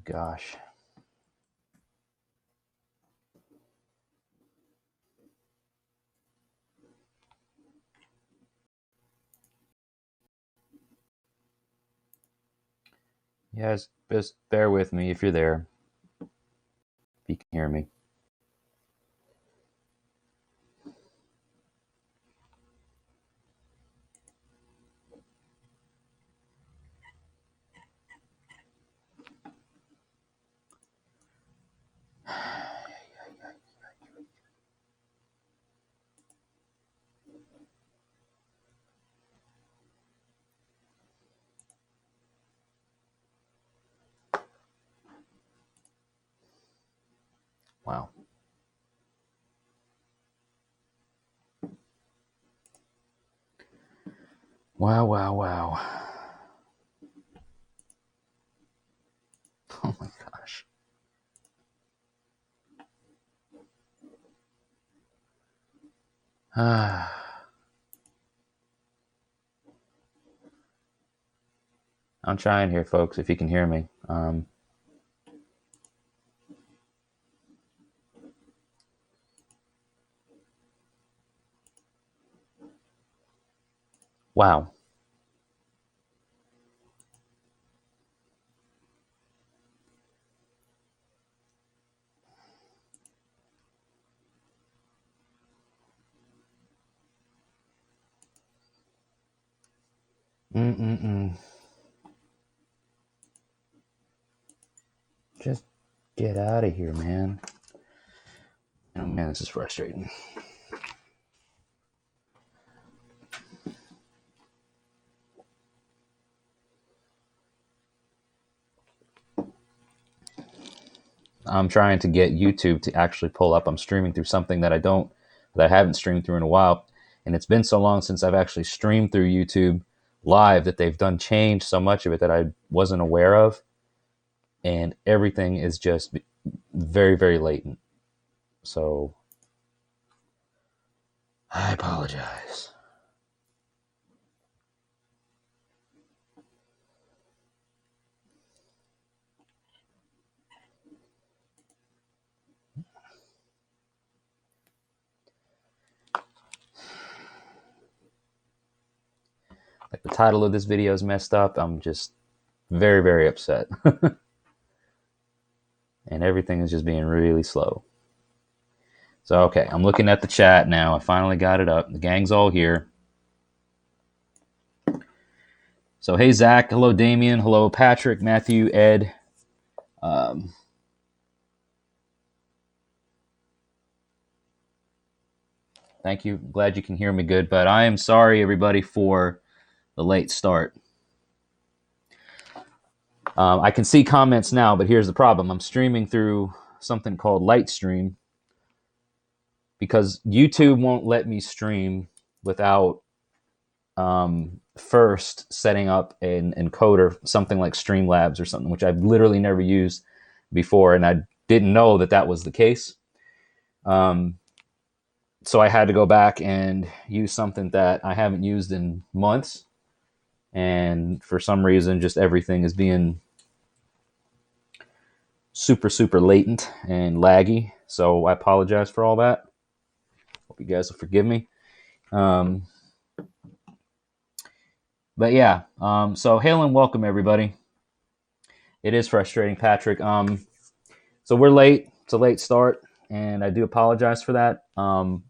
gosh. Yes, just bear with me if you're there. If you can hear me. Wow. Wow, wow, wow. Oh my gosh. I'm trying here, folks, if you can hear me. Wow. Just get out of here, man. Oh man, this is frustrating. I'm trying to get YouTube to actually pull up. I'm streaming through something that I haven't streamed through in a while. And it's been so long since I've actually streamed through YouTube live that they've done change so much of it that I wasn't aware of. And everything is just very, very latent. So I apologize. Like the title of this video is messed up. I'm just very, very upset. And everything is just being really slow. So, okay, I'm looking at the chat now. I finally got it up. The gang's all here. So, hey, Zach. Hello, Damien. Hello, Patrick, Matthew, Ed. Thank you. Glad you can hear me good. But I am sorry, everybody, for the late start. I can see comments now, but here's the problem. I'm streaming through something called Lightstream because YouTube won't let me stream without first setting up an encoder, something like Streamlabs or something, which I've literally never used before, and I didn't know that that was the case. So I had to go back and use something that I haven't used in months, and for some reason, just everything is being super, super latent and laggy. So I apologize for all that. Hope you guys will forgive me. But yeah, so hail and welcome, everybody. It is frustrating, Patrick. So we're late. It's a late start, and I do apologize for that.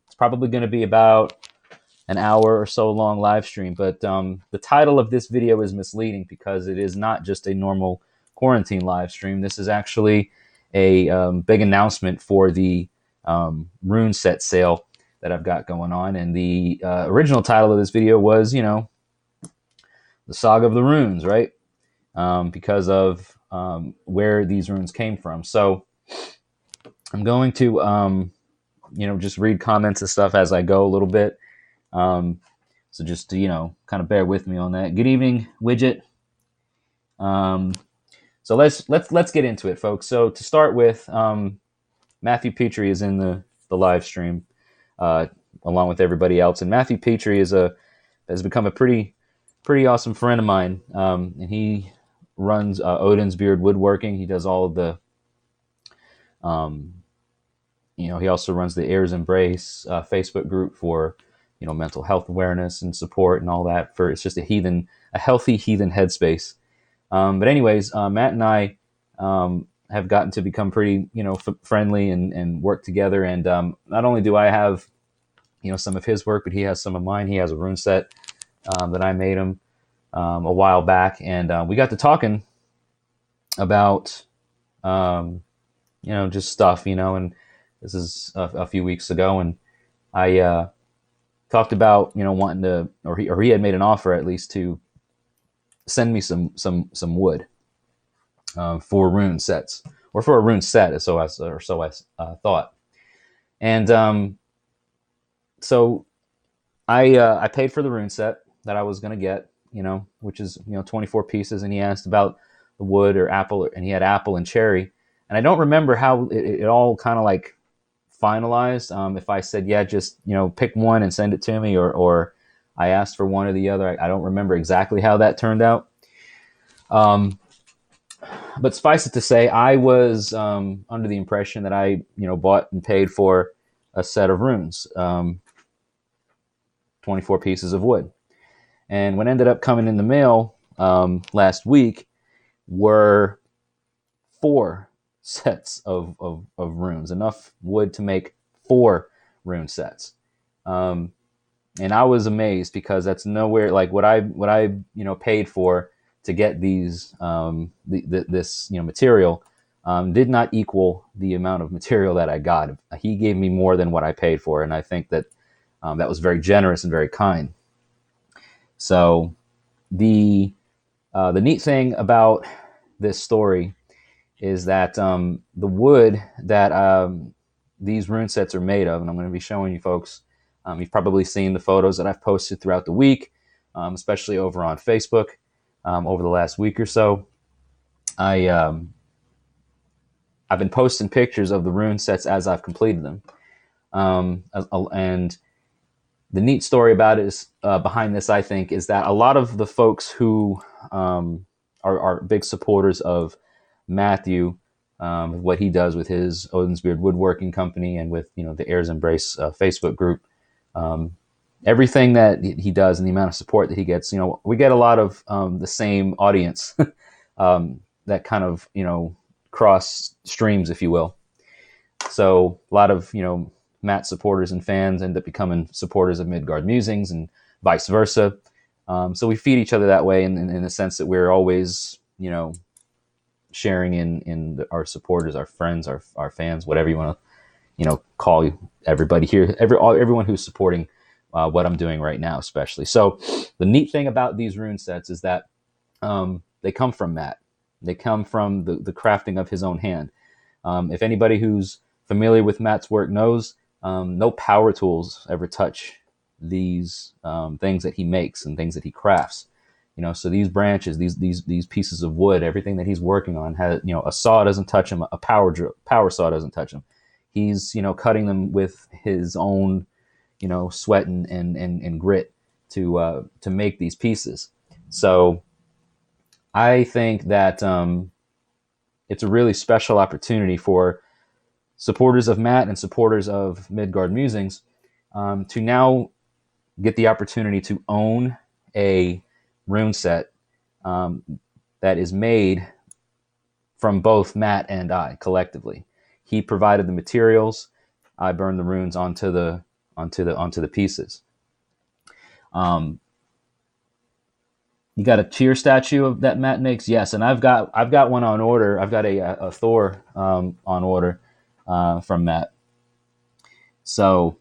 It's probably going to be about an hour or so long live stream, but the title of this video is misleading because it is not just a normal quarantine live stream. This is actually a big announcement for the Rune set sale that I've got going on, and the original title of this video was, the Saga of the Runes, right? Because of where these runes came from. So I'm going to, just read comments and stuff as I go a little bit. So just to, kind of bear with me on that. Good evening, Widget. So let's get into it, folks. So to start with, Matthew Petrie is in the live stream along with everybody else, and Matthew Petrie has become a pretty awesome friend of mine, and he runs Odin's Beard Woodworking. He does all of the, he also runs the Heirs Embrace Facebook group for, mental health awareness and support and all that. It's just a healthy heathen headspace. But anyways, Matt and I have gotten to become pretty, friendly and work together. And not only do I have, some of his work, but he has some of mine. He has a rune set that I made him a while back, and we got to talking about, just stuff, and this is a few weeks ago, and I talked about, wanting to, or he had made an offer at least to send me some wood for rune sets, or for a rune set, so I thought. And so I paid for the rune set that I was going to get, which is 24 pieces, and he asked about the wood or apple, and he had apple and cherry, and I don't remember how it all kind of like finalized. If I said, yeah, just pick one and send it to me, or I asked for one or the other. I don't remember exactly how that turned out. But suffice it to say, I was under the impression that I bought and paid for a set of runes, 24 pieces of wood. And what ended up coming in the mail last week were 4 sets of runes, enough wood to make 4 rune sets. And I was amazed, because that's nowhere like what I paid for to get these this material did not equal the amount of material that I got. He gave me more than what I paid for, and I think that that was very generous and very kind. So the neat thing about this story is that the wood that these rune sets are made of, and I'm going to be showing you folks, you've probably seen the photos that I've posted throughout the week, especially over on Facebook over the last week or so. I've been posting pictures of the rune sets as I've completed them. And the neat story about it is, behind this, I think, is that a lot of the folks who are big supporters of Matthew, what he does with his Odin's Beard Woodworking Company, and with the Heirs Embrace Facebook group, everything that he does and the amount of support that he gets, we get a lot of the same audience that kind of cross streams, if you will. So a lot of Matt supporters and fans end up becoming supporters of Midgard Musings, and vice versa. So we feed each other that way, in the sense that we're always sharing in our supporters, our friends, our fans, whatever you want to call everybody here, everyone who's supporting what I'm doing right now, especially. So the neat thing about these rune sets is that they come from Matt. They come from the crafting of his own hand. If anybody who's familiar with Matt's work knows, no power tools ever touch these things that he makes and things that he crafts. So these branches, these pieces of wood, everything that he's working on has, a saw doesn't touch him, a power saw doesn't touch him. He's cutting them with his own sweat and grit to make these pieces. So I think that it's a really special opportunity for supporters of Matt and supporters of Midgard Musings to now get the opportunity to own a rune set that is made from both Matt and I collectively. He provided the materials. I burned the runes onto the pieces. You got a cheer statue of that Matt makes? Yes, and I've got one on order. I've got a Thor on order from Matt. So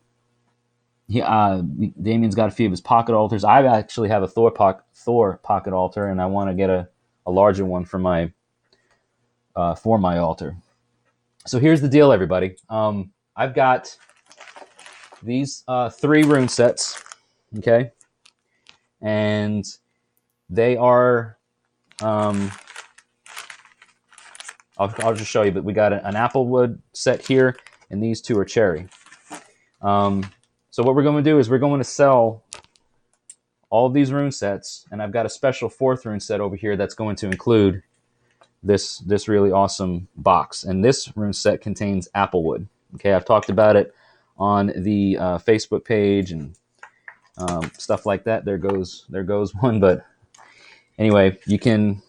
Damien's got a few of his pocket altars. I actually have a Thor pocket altar, and I want to get a larger one for my altar. So here's the deal, everybody. I've got these 3 rune sets, okay, and they are. I'll just show you, but we got an applewood set here, and these 2 are cherry. So what we're going to do is we're going to sell all of these rune sets, and I've got a special 4th rune set over here that's going to include this really awesome box. And this rune set contains applewood. Okay, I've talked about it on the Facebook page and stuff like that. There goes one. But anyway, you can't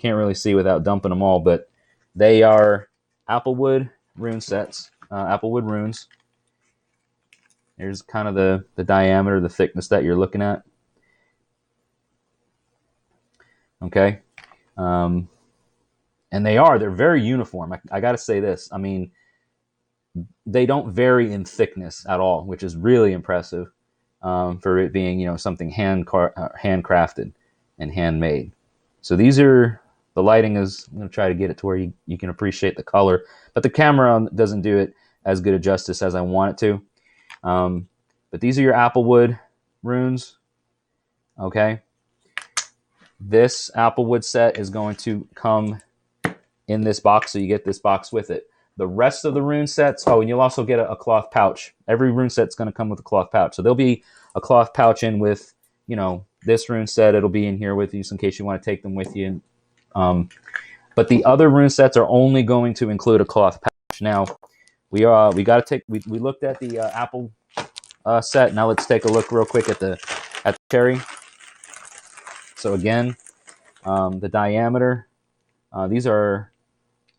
really see without dumping them all, but they are applewood rune sets, applewood runes. Here's kind of the diameter, the thickness that you're looking at. Okay. And they're very uniform. I got to say this. I mean, they don't vary in thickness at all, which is really impressive for it being, something handcrafted and handmade. So these are, the lighting is, I'm going to try to get it to where you can appreciate the color, but the camera doesn't do it as good a justice as I want it to. But these are your applewood runes. Okay. This applewood set is going to come in this box, so you get this box with it. The rest of the rune sets, and you'll also get a cloth pouch. Every rune set's going to come with a cloth pouch. So there'll be a cloth pouch in with, this rune set. It'll be in here with you, so in case you want to take them with you. But the other rune sets are only going to include a cloth pouch. Now, we looked at the apple set. Now let's take a look real quick at the cherry. So again, the diameter. These are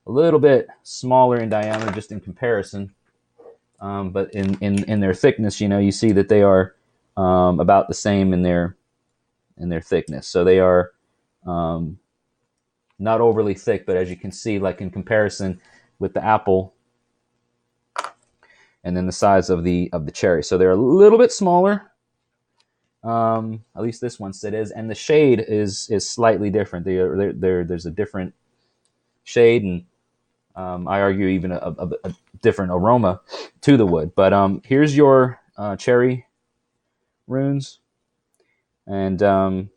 a little bit smaller in diameter, just in comparison. But in their thickness, you see that they are about the same in their thickness. So they are not overly thick, but as you can see, like in comparison with the apple, and then the size of the cherry. So they're a little bit smaller. At least this one set is, and the shade is slightly different. There's a different shade, and I argue even a different aroma to the wood. But here's your cherry runes, and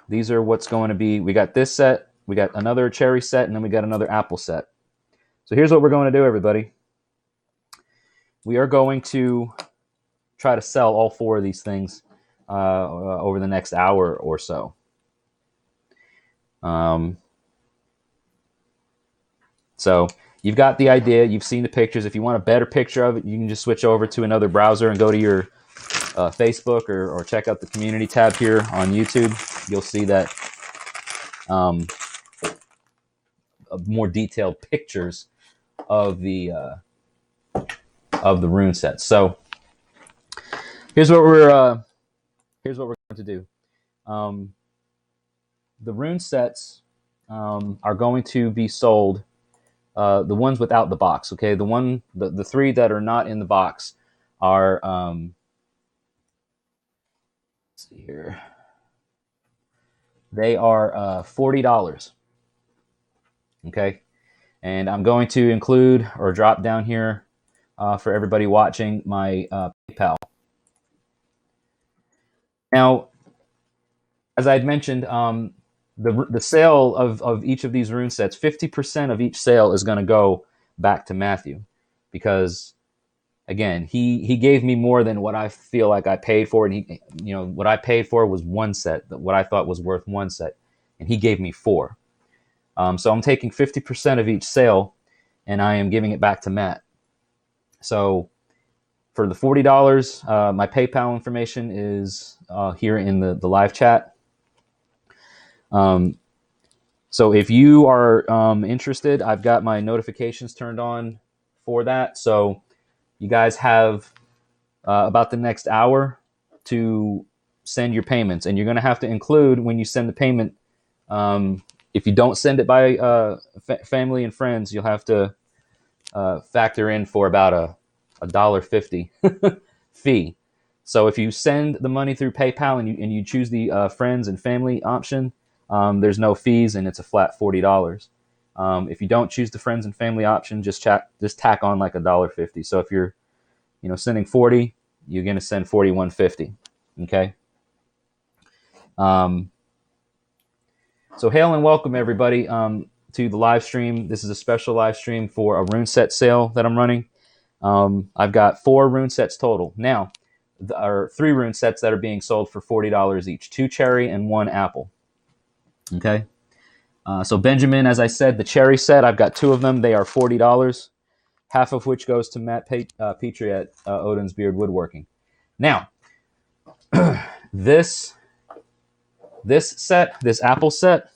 these are what's going to be. We got this set, we got another cherry set, and then we got another apple set. So here's what we're going to do, everybody. We are going to try to sell all 4 of these things over the next hour or so. So you've got the idea. You've seen the pictures. If you want a better picture of it, you can just switch over to another browser and go to your Facebook or check out the community tab here on YouTube. You'll see that more detailed pictures of the rune sets. So here's what we're going to do. The rune sets are going to be sold. The ones without the box. Okay, the 3 that are not in the box are. Let's see here. They are $40. Okay, and I'm going to include or drop down here for everybody watching my PayPal. Now, as I had mentioned, the sale of each of these rune sets, 50% of each sale is going to go back to Matthew, because again, he gave me more than what I feel like I paid for, and what I paid for was 1 set, what I thought was worth 1 set, and he gave me 4. So I'm taking 50% of each sale, and I am giving it back to Matt. So for the $40, my PayPal information is here in the live chat. So if you are interested, I've got my notifications turned on for that. So you guys have about the next hour to send your payments, and you're going to have to include, when you send the payment, if you don't send it by family and friends, you'll have to factor in for about a $1.50 fee. So if you send the money through PayPal and you choose the friends and family option, there's no fees, and it's a flat $40. If you don't choose the friends and family option, just tack on like $1.50. So if you're sending 40, you're going to send $41.50. Okay. So hail and welcome, everybody, to the live stream. This is a special live stream for a rune set sale that I'm running. I've got 4 rune sets total. Now, there are 3 rune sets that are being sold for $40 each, 2 cherry and 1 apple. Okay. So Benjamin, as I said, the cherry set, I've got 2 of them. They are $40, half of which goes to Matt Petrie at Odin's Beard Woodworking. Now, this set, this Apple set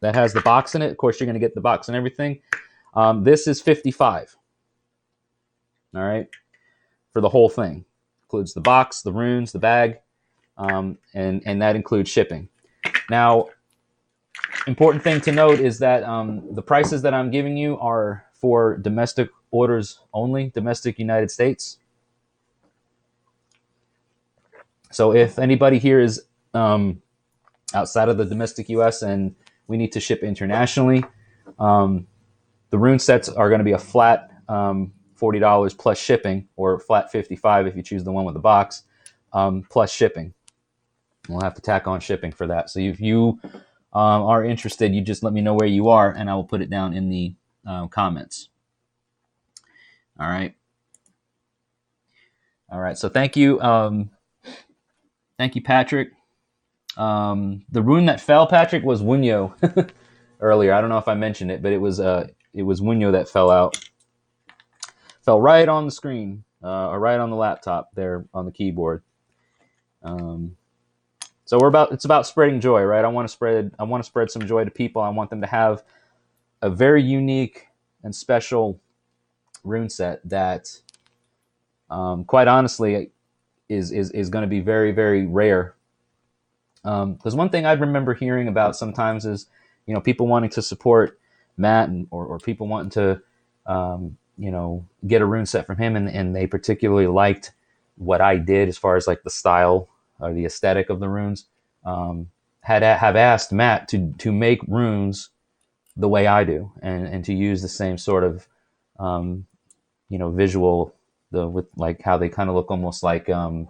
that has the box in it. Of course, you're going to get the box and everything. This is $55. All right, for the whole thing, includes the box, the runes, the bag, and that includes shipping. Now, important thing to note is that the prices that I'm giving you are for domestic orders only, domestic United States. So if anybody here is outside of the domestic U.S. and we need to ship internationally, the rune sets are going to be a flat $40 plus shipping, or flat $55 if you choose the one with the box, plus shipping. We'll have to tack on shipping for that. So if you are interested, you just let me know where you are, and I will put it down in the comments. All right. All right. So thank you. Thank you, Patrick. The rune that fell, Patrick, was Wunyo earlier. I don't know if I mentioned it, but it was Wunyo that fell out. Fell right on the screen, or right on the laptop there on the keyboard. So it's about spreading joy, right? I want to spread some joy to people. I want them to have a very unique and special rune set that, quite honestly, is going to be very, very rare. Because one thing I remember hearing about sometimes is, people wanting to support Matt, or people wanting to, get a rune set from him, and they particularly liked what I did as far as like the style or the aesthetic of the runes. Have asked Matt to make runes the way I do, and to use the same sort of visual, with like how they kind of look almost like I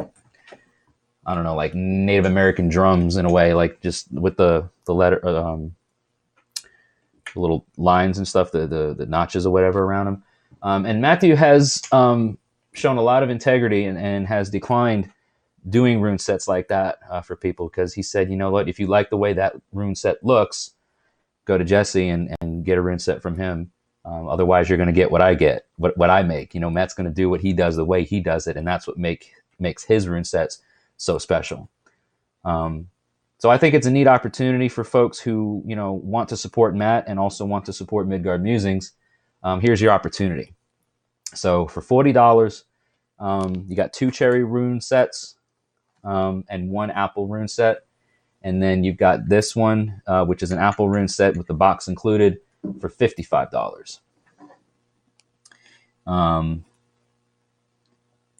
don't know, like Native American drums in a way, like just with the letter, the little lines and stuff, the notches or whatever around them. And Matthew has shown a lot of integrity, and has declined doing rune sets like that for people, because he said, you know what, if you like the way that rune set looks, go to Jesse and get a rune set from him. Otherwise, you're going to get what I get, what I make. Matt's going to do what he does the way he does it, and that's what makes his rune sets so special. So I think it's a neat opportunity for folks who want to support Matt and also want to support Midgard Musings. Here's your opportunity. So for $40, you got 2 cherry rune sets, and 1 apple rune set. And then you've got this one, which is an apple rune set with the box included, for $55.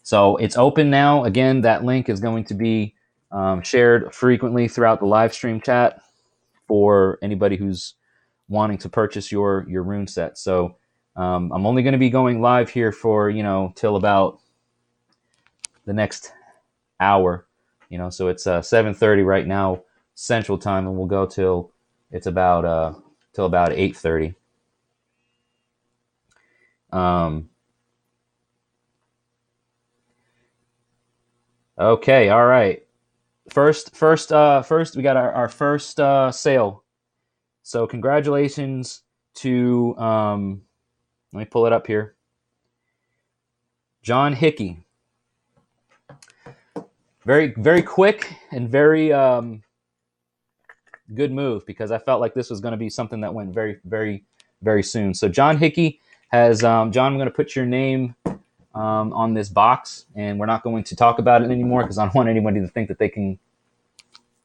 So it's open now. Again, that link is going to be shared frequently throughout the live stream chat for anybody who's wanting to purchase your rune set. So I'm only going to be going live here for, till about the next hour. So it's 7:30 right now Central Time, and we'll go till it's about 8:30. Okay, all right. First, we got our first sale. So congratulations to let me pull it up here. John Hickey. Very, very quick and very good move, because I felt like this was going to be something that went very, very, very soon. So John Hickey has John, I'm going to put your name on this box, and we're not going to talk about it anymore because I don't want anybody to think that they can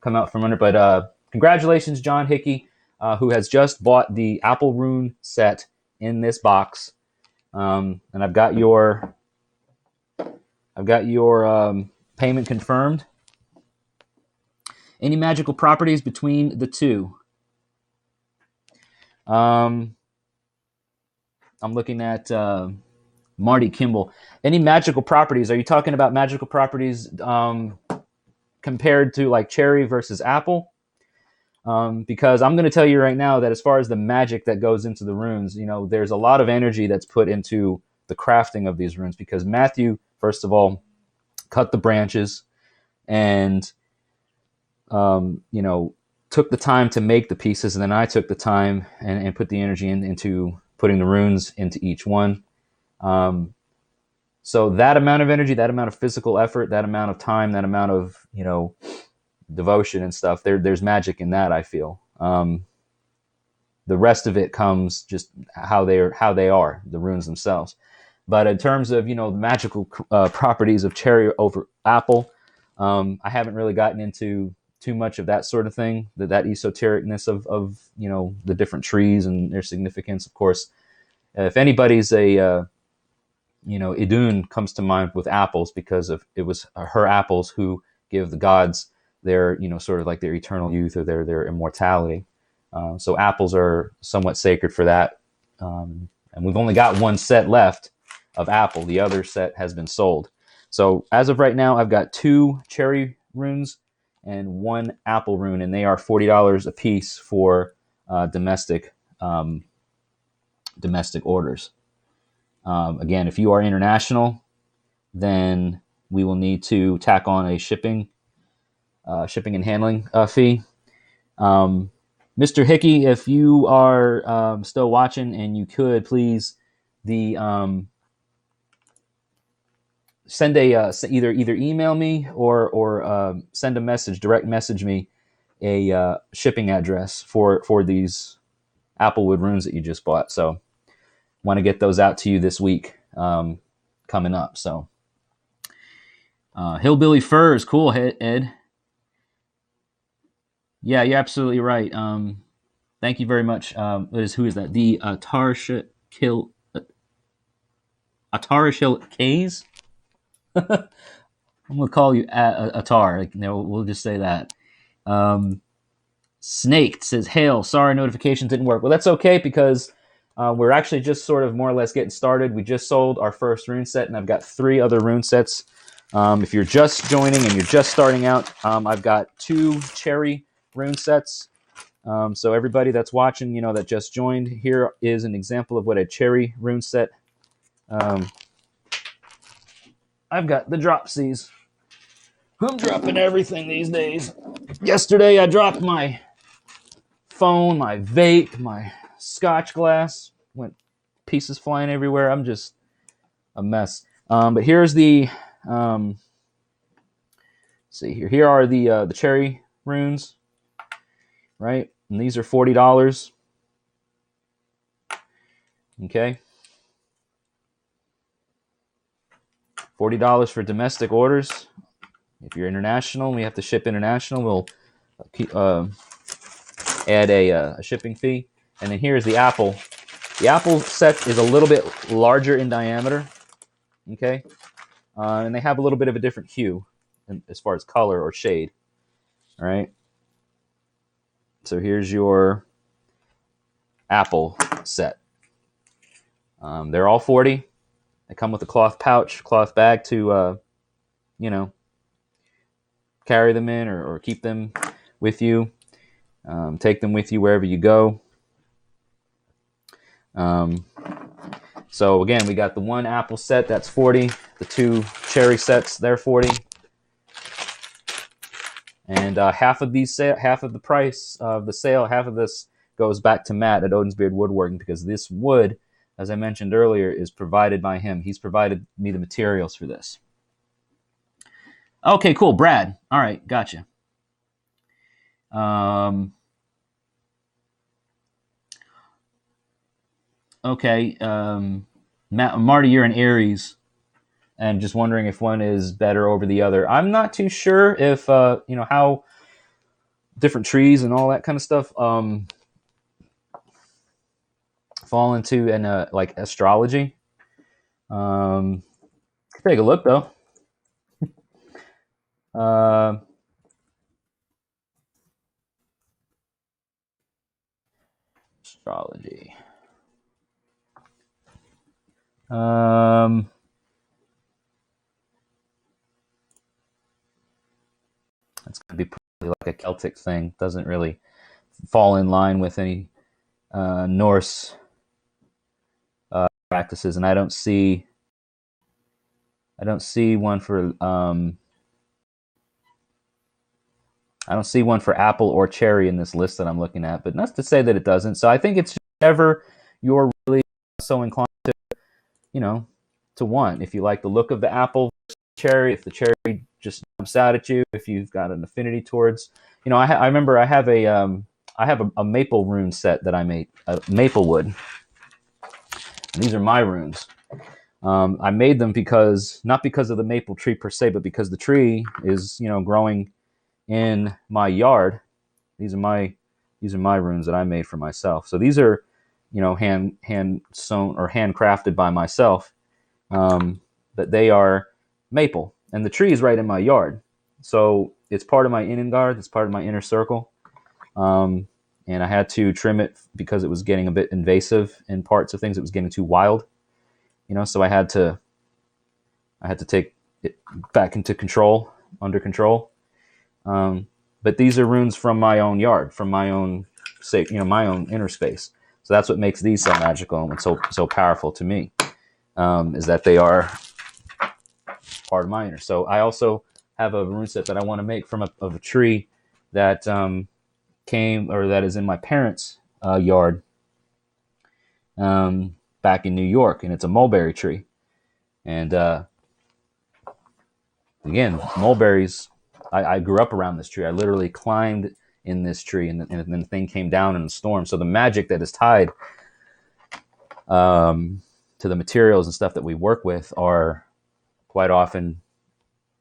come out from under. But congratulations, John Hickey, who has just bought the Apple Rune set in this box, and I've got your payment confirmed. Any magical properties between the two? I'm looking at Marty Kimball. Any magical properties? Are you talking about magical properties compared to like cherry versus apple? Because I'm going to tell you right now that as far as the magic that goes into the runes, there's a lot of energy that's put into the crafting of these runes, because Matthew, first of all, cut the branches and took the time to make the pieces, and then I took the time and put the energy into putting the runes into each one. So that amount of energy, that amount of physical effort, that amount of time, that amount of devotion and stuff, there's magic in that, I feel. The rest of it comes just how they are, the runes themselves. But in terms of the magical properties of cherry over apple, I haven't really gotten into too much of that sort of thing, that esotericness of the different trees and their significance. Of course, if anybody's a Idun comes to mind with apples, because of it was her apples who give the gods their sort of like their eternal youth or their immortality. So apples are somewhat sacred for that. And we've only got one set left of apple. The other set has been sold. So as of right now, I've got 2 cherry runes and 1 apple rune, and they are $40 a piece for domestic orders. Again, if you are international, then we will need to tack on a shipping and handling fee. Mr. Hickey, if you are still watching, and you could please send either email me or send a message, direct message me a shipping address for these Applewood runes that you just bought. So want to get those out to you this week coming up. So Hillbilly Furs, cool, Ed. Yeah, you're absolutely right. Thank you very much. Who is that? The Atarshil K's. I'm gonna call you Atar. We'll just say that. Snake says, "Hail, sorry notifications didn't work." Well, that's okay, because we're actually just sort of more or less getting started. We just sold our first rune set, and I've got 3 other rune sets. If you're just joining and you're just starting out, I've got 2 cherry rune sets. So everybody that's watching, that just joined, here is an example of what a cherry rune set. I've got the dropsies. I'm dropping everything these days. Yesterday, I dropped my phone, my vape, my scotch glass. Went pieces flying everywhere. I'm just a mess. But here's the see here. Here are the cherry runes, right? And these are $40. Okay, $40 for domestic orders. If you're international, we have to ship international. We'll add a shipping fee. And then here's the apple. The apple set is a little bit larger in diameter. Okay, and they have a little bit of a different hue as far as color or shade. All right. So here's your apple set. They're all 40. They come with a cloth pouch, cloth bag to, carry them in or keep them with you. Take them with you wherever you go. So again, we got the 1 apple set, that's 40. The 2 cherry sets, they're 40. And half of the price of the sale, half of this goes back to Matt at Odin's Beard Woodworking, because this wood, as I mentioned earlier, is provided by him. He's provided me the materials for this. Okay, cool. Brad. All right, gotcha. Okay. Marty, you're an Aries, and just wondering if one is better over the other. I'm not too sure if how different trees and all that kind of stuff fall into like astrology. Take a look though. Astrology. It's going to be probably like a Celtic thing. Doesn't really fall in line with any Norse practices, and I don't see one for I don't see one for apple or cherry in this list that I'm looking at, but not to say that it doesn't. So I think it's just whatever you're really so inclined to, you know, to want. If you like the look of the apple, cherry, if the cherry just jumps out at you, if you've got an affinity towards, I remember I have a maple rune set that I made, maple wood. And these are my runes. I made them not because of the maple tree per se, but because the tree is, growing in my yard. These are my runes that I made for myself. So these are, hand sewn or handcrafted by myself. But they are maple, and the tree is right in my yard. So it's part of my Innengard. It's part of my inner circle. And I had to trim it because it was getting a bit invasive in parts of things. It was getting too wild, so I had to take it back into under control. But these are runes from my own yard, from my own, my own inner space. So that's what makes these so magical and so powerful to me, is that they are part of my inner. So I also have a rune set that I want to make from a tree that that is in my parents' yard back in New York, and it's a mulberry tree. And again, mulberries. I grew up around this tree. I literally climbed in this tree, and then the thing came down in a storm. So the magic that is tied to the materials and stuff that we work with are quite often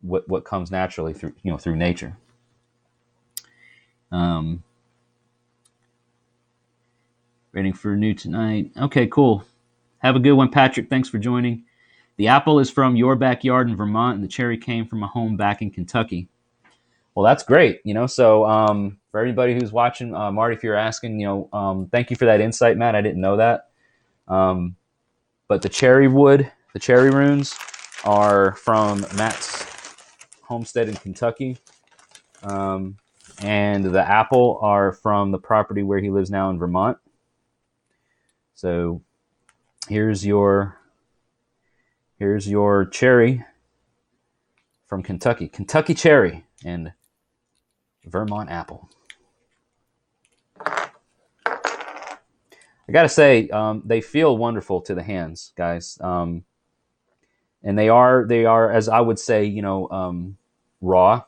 what comes naturally through nature. Waiting for new tonight. Okay, cool. Have a good one, Patrick. Thanks for joining. The apple is from your backyard in Vermont, and the cherry came from a home back in Kentucky. Well, that's great. So for everybody who's watching, Marty, if you're asking, thank you for that insight, Matt. I didn't know that. But the cherry runes are from Matt's homestead in Kentucky. And the apple are from the property where he lives now in Vermont. So here's your cherry from Kentucky cherry and Vermont apple. I gotta say, they feel wonderful to the hands, guys. And they are, as I would say, raw.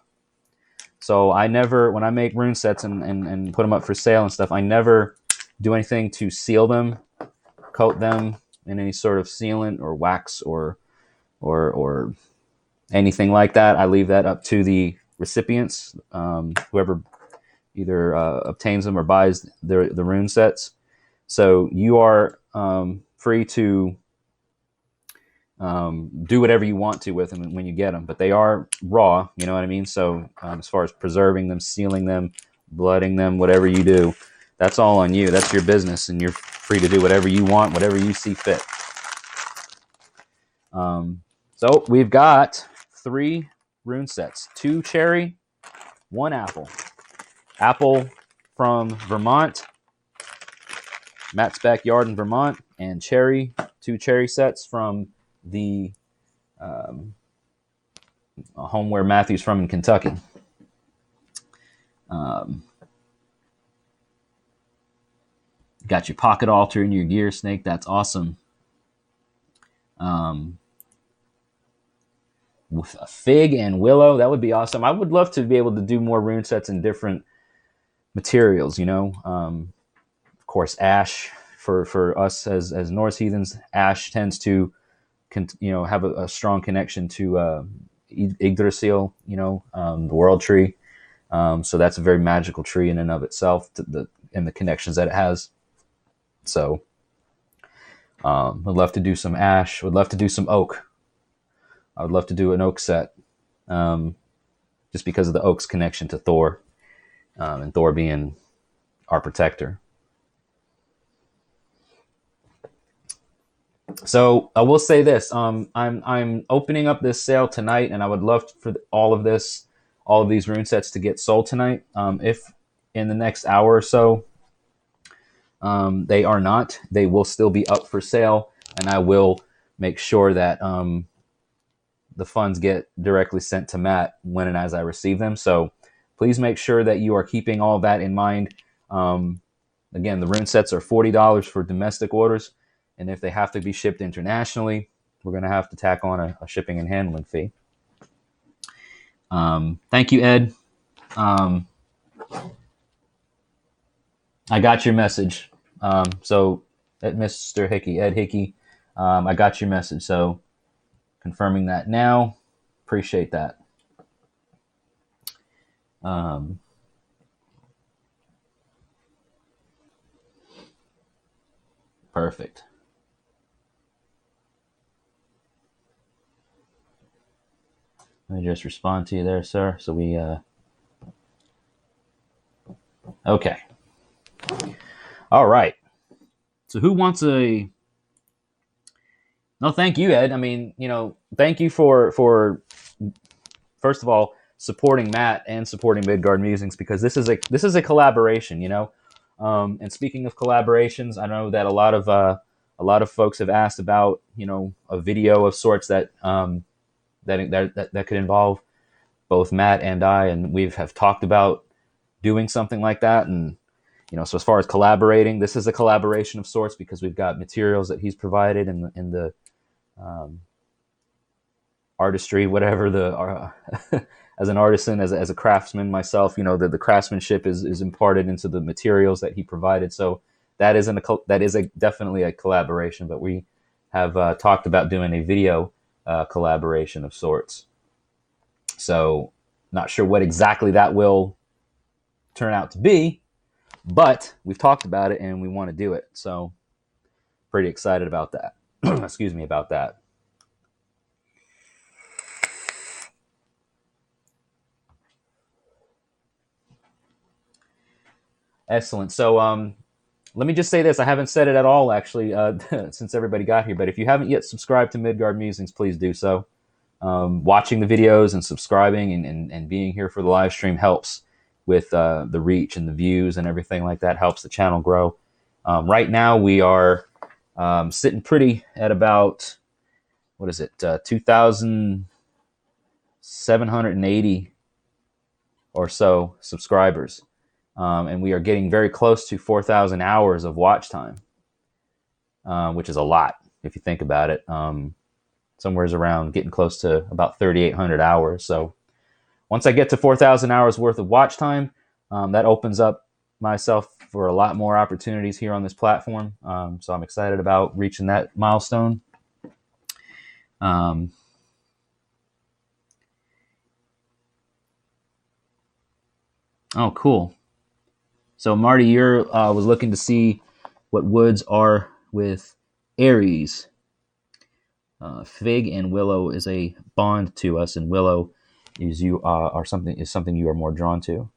So I never, when I make rune sets and put them up for sale and stuff, I never do anything to seal them, coat them in any sort of sealant or wax or anything like that. I leave that up to the recipients, whoever either obtains them or buys the rune sets. So you are free to do whatever you want to with them when you get them, but they are raw, you know what I mean? So as far as preserving them, sealing them, blooding them, whatever you do, that's all on you. That's your business, and you're free to do whatever you want, whatever you see fit. So we've got 3 rune sets: 2 cherry, 1 apple. Apple from Vermont, Matt's backyard in Vermont, and cherry, 2 cherry sets from the home where Matthew's from in Kentucky. Got your pocket altar in your gear, Snake. That's awesome. With a fig and willow, that would be awesome. I would love to be able to do more rune sets in different materials. Of course, ash for us as Norse heathens, ash tends to have a strong connection to Yggdrasil, the world tree. So that's a very magical tree in and of itself, and the connections that it has. So would love to do some ash. Would love to do some oak. I would love to do an oak set, just because of the oak's connection to Thor, and Thor being our protector. So I will say this: I'm opening up this sale tonight, and I would love for all of these rune sets to get sold tonight. If in the next hour or so they are not, they will still be up for sale, and I will make sure that the funds get directly sent to Matt when and as I receive them. So please make sure that you are keeping all that in mind. Again, the Rune sets are $40 for domestic orders, and if they have to be shipped internationally, we're going to have to tack on a shipping and handling fee. Thank you, Ed. I got your message. So, Mr. Hickey, Ed Hickey, I got your message. So, confirming that now. Appreciate that. Perfect. Let me just respond to you there, sir. So we, okay. All right. So who wants a, no, thank you, Ed. I mean, thank you for first of all, supporting Matt and supporting Midgard Musings, because this is a collaboration, and speaking of collaborations, I know that a lot of folks have asked about, a video of sorts that could involve both Matt and I, and we have talked about doing something like that. And so as far as collaborating, this is a collaboration of sorts, because we've got materials that he's provided in the artistry, whatever as an artisan, as a craftsman myself, the craftsmanship is imparted into the materials that he provided. So that is definitely a collaboration. But we have talked about doing a video collaboration of sorts. So not sure what exactly that will turn out to be, but we've talked about it and we want to do it. So pretty excited about that. Excuse me about that. Excellent. So let me just say this. I haven't said it at all, actually, since everybody got here. But if you haven't yet subscribed to Midgard Musings, please do so. Watching the videos and subscribing and being here for the live stream helps with the reach and the views and everything like that. Helps the channel grow. Right now, we are sitting pretty at about, 2,780 or so subscribers. And we are getting very close to 4,000 hours of watch time, which is a lot if you think about it. Somewhere's around getting close to about 3,800 hours. So once I get to 4,000 hours worth of watch time, that opens up myself for a lot more opportunities here on this platform. So I'm excited about reaching that milestone. Oh, cool. So Marty, you're was looking to see what woods are with Aries. Fig and willow is a bond to us, and willow is something you are more drawn to.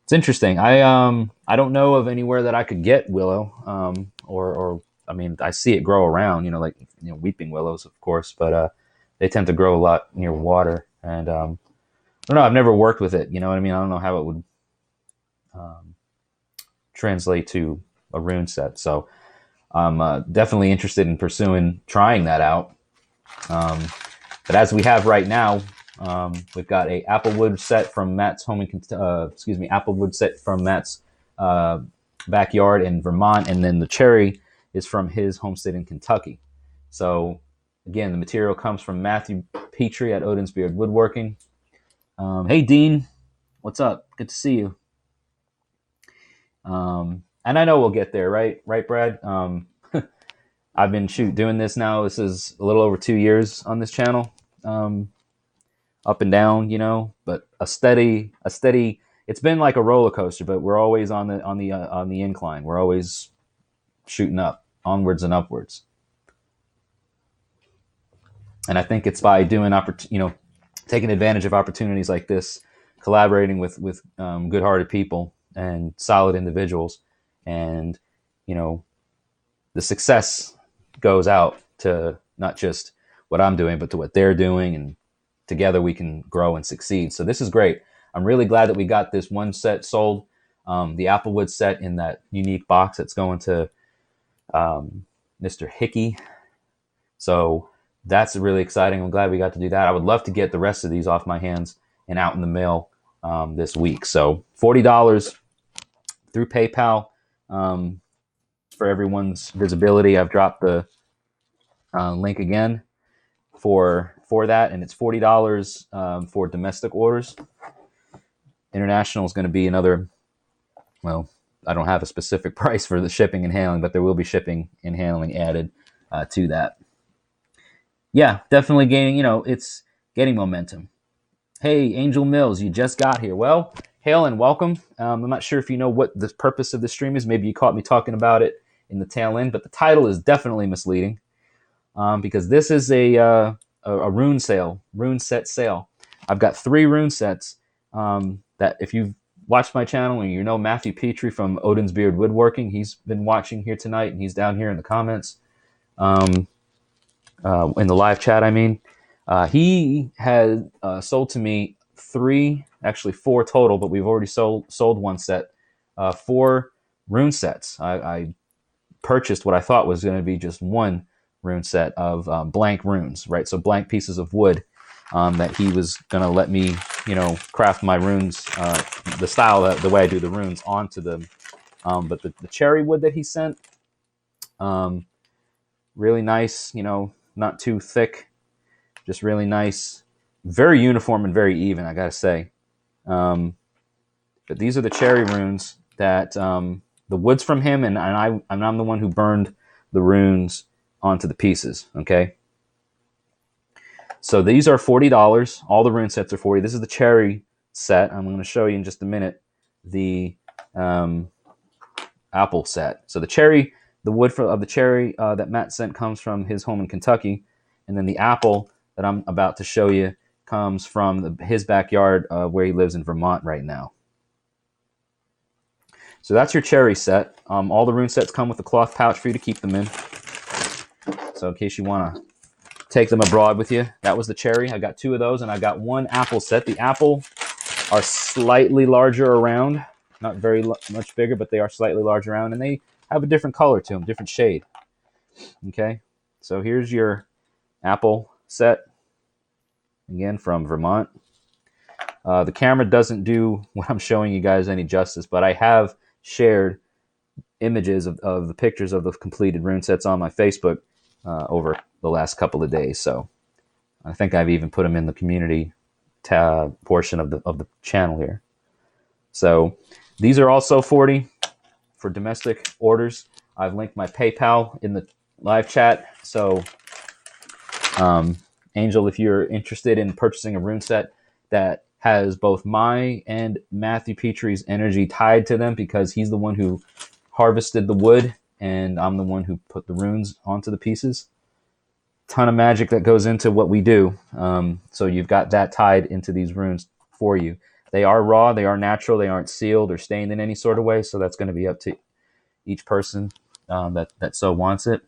It's interesting. I don't know of anywhere that I could get willow, or I mean, I see it grow around, like weeping willows, of course, but they tend to grow a lot near water, and I don't know. I've never worked with it. You know what I mean? I don't know how it would translate to a rune set. So I'm definitely interested in trying that out. But as we have right now, we've got a applewood set from Matt's applewood set from Matt's backyard in Vermont, and then the cherry is from his homestead in Kentucky. So again, the material comes from Matthew Petrie at Odin's Beard Woodworking. Hey Dean, what's up? Good to see you. And I know we'll get there, right, Brad? I've been doing this now. This is a little over 2 years on this channel, up and down, but a steady. It's been like a roller coaster, but we're always on the incline. We're always shooting up, onwards and upwards. And I think it's by doing taking advantage of opportunities like this, collaborating with good-hearted people and solid individuals, and the success goes out to not just what I'm doing, but to what they're doing, and together we can grow and succeed. So this is great. I'm really glad that we got this one set sold, the applewood set in that unique box that's going to Mr. Hickey. So that's really exciting. I'm glad we got to do that. I would love to get the rest of these off my hands and out in the mail this week. So $40 through PayPal. For everyone's visibility, I've dropped the link again for that, and it's $40 for domestic orders. International is going to be another, well, I don't have a specific price for the shipping and handling, but there will be shipping and handling added to that. Yeah, definitely gaining, it's getting momentum. Hey, Angel Mills, you just got here. Well, hail and welcome. I'm not sure if you know what the purpose of the stream is. Maybe you caught me talking about it in the tail end, but the title is definitely misleading because this is a rune set sale. I've got 3 rune sets that if you've watched my channel and you know Matthew Petrie from Odin's Beard Woodworking, he's been watching here tonight and he's down here in the comments. In the live chat, I mean, he had sold to me 3, actually 4 total, but we've already sold one set, 4 rune sets. I purchased what I thought was going to be just one rune set of blank runes, right? So blank pieces of wood that he was going to let me, craft my runes, the style, the way I do the runes onto them. But the cherry wood that he sent, really nice, not too thick, just really nice, very uniform and very even, I gotta say. But these are the cherry runes that the wood's from him, and I'm the one who burned the runes onto the pieces. Okay, so these are $40. All the rune sets are $40. This is the cherry set. I'm going to show you in just a minute the apple set. So the wood of the cherry that Matt sent comes from his home in Kentucky, and then the apple that I'm about to show you comes from his backyard where he lives in Vermont right now. So that's your cherry set. All the rune sets come with a cloth pouch for you to keep them in. So in case you want to take them abroad with you, that was the cherry. I got 2 of those, and I got 1 apple set. The apple are slightly larger around, not very much bigger, but they are slightly larger around, and they have a different color to them, different shade. Okay, so here's your apple set, again from Vermont. The camera doesn't do what I'm showing you guys any justice, but I have shared images of the pictures of the completed rune sets on my Facebook over the last couple of days. So I think I've even put them in the community portion of the channel here. So these are also $40 for domestic orders. I've linked my PayPal in the live chat. So Angel, if you're interested in purchasing a rune set that has both my and Matthew Petrie's energy tied to them, because he's the one who harvested the wood and I'm the one who put the runes onto the pieces. Ton of magic that goes into what we do. So you've got that tied into these runes for you. They are raw, they are natural, they aren't sealed or stained in any sort of way. So that's going to be up to each person that so wants it.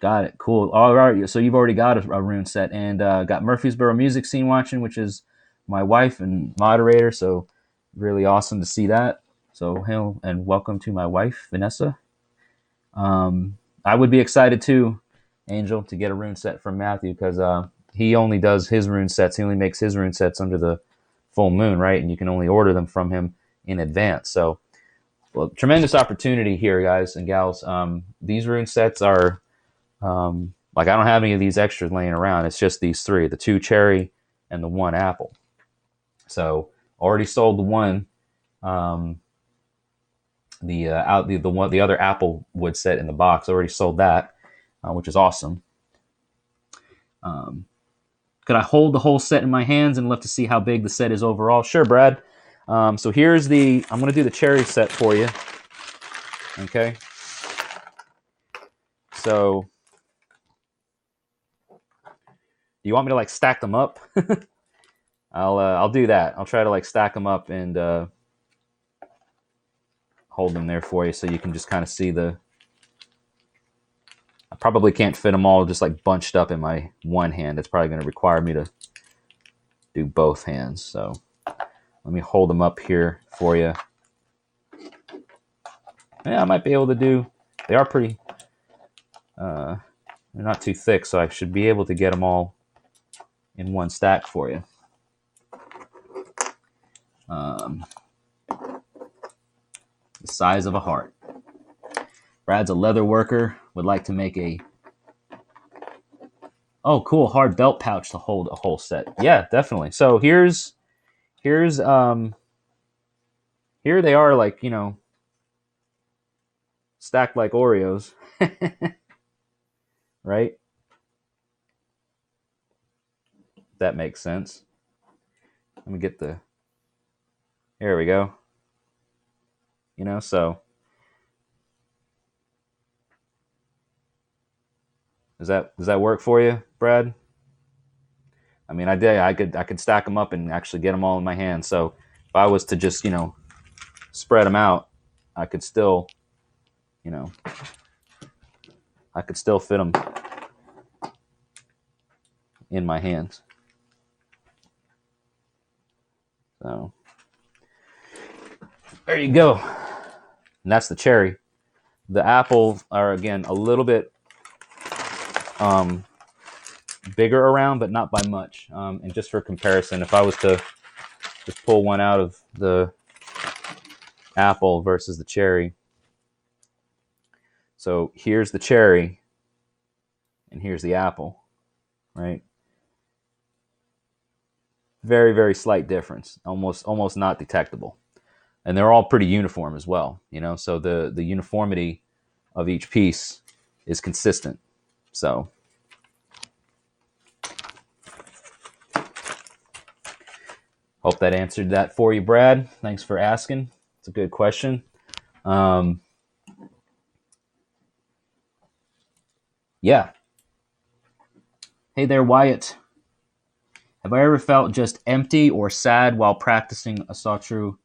Got it. Cool. All right. So you've already got a rune set, and got Murfreesboro Music Scene watching, which is my wife and moderator. So really awesome to see that. So hail and welcome to my wife, Vanessa. I would be excited too, Angel, to get a rune set from Matthew, because he only does his rune sets. He only makes his rune sets under the full moon, right? And you can only order them from him in advance. So, well, tremendous opportunity here, guys and gals. These rune sets are like, I don't have any of these extras laying around. It's just these 3, the 2 cherry and the 1 apple. So already sold the one, the other apple wood set in the box. Already sold that, which is awesome. Could I hold the whole set in my hands and love to see how big the set is overall? Sure, Brad. So here's I'm going to do the cherry set for you. Okay. So do you want me to like stack them up? I'll do that. I'll try to like stack them up and hold them there for you, so you can just kind of see I probably can't fit them all just like bunched up in my one hand. It's probably going to require me to do both hands. So let me hold them up here for you. Yeah, I might be able to do. They are pretty. They're not too thick, so I should be able to get them all in one stack for you. The size of a heart. Brad's a leather worker, would like to make a, oh, cool, hard belt pouch to hold a whole set. Yeah, definitely. So here's here they are, like, stacked like Oreos. Right? That makes sense. Let me get the, there we go. So does that work for you, Brad? I mean, I could stack them up and actually get them all in my hand. So if I was to just, spread them out, I could still, I could still fit them in my hands. So there you go. And that's the cherry. The apple are, again, a little bit bigger around, but not by much. And just for comparison, if I was to just pull one out of the apple versus the cherry. So here's the cherry and here's the apple, right? Very, very slight difference, almost not detectable. And they're all pretty uniform as well, so the uniformity of each piece is consistent. So hope that answered that for you, Brad. Thanks for asking. It's a good question. Yeah. Hey there, Wyatt. Have I ever felt just empty or sad while practicing Asatru?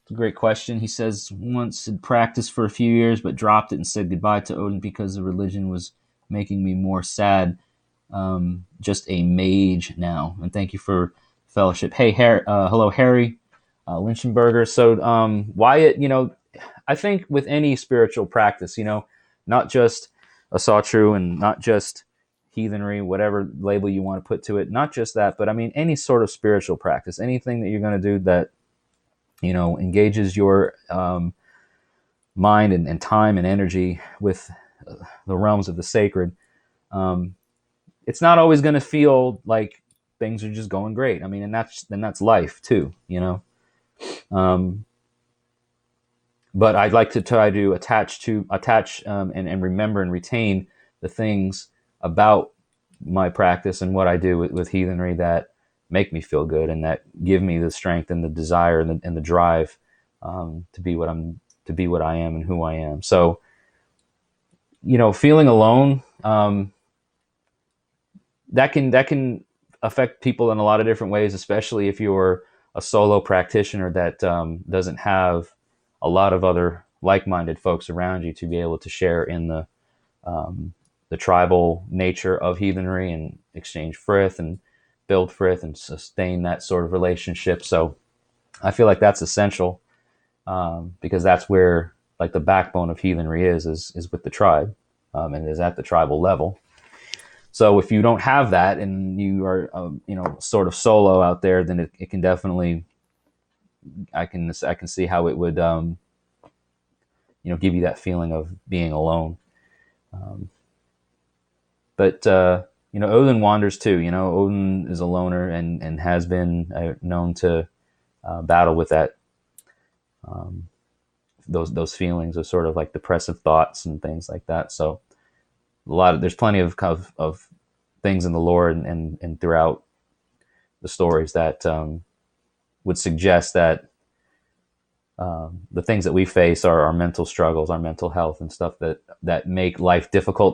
It's a great question. He says once had practiced for a few years, but dropped it and said goodbye to Odin because the religion was making me more sad. Just a mage now. And thank you for fellowship. Hey, hello, Harry Lynchenberger. So, Wyatt, I think with any spiritual practice, not just Asatru and not just heathenry, whatever label you want to put to it, not just that, but I mean, any sort of spiritual practice, anything that you're going to do that, engages your mind and time and energy with the realms of the sacred. It's not always going to feel like things are just going great. I mean, and that's life too, but I'd like to try to attach and remember and retain the things about my practice and what I do with heathenry that make me feel good and that give me the strength and the desire and the drive to be what I am and who I am. So, feeling alone, that can affect people in a lot of different ways, especially if you're a solo practitioner that doesn't have a lot of other like-minded folks around you to be able to share in the tribal nature of heathenry and exchange frith and build frith and sustain that sort of relationship. So I feel like that's essential because that's where, like, the backbone of heathenry is with the tribe and is at the tribal level. So if you don't have that and you are sort of solo out there, then it can definitely, I can see how it would give you that feeling of being alone. But Odin wanders too. Odin is a loner and has been known to battle with that, those feelings of sort of like depressive thoughts and things like that. So there's plenty of things in the lore and throughout the stories that would suggest that the things that we face are our mental struggles, our mental health, and stuff that make life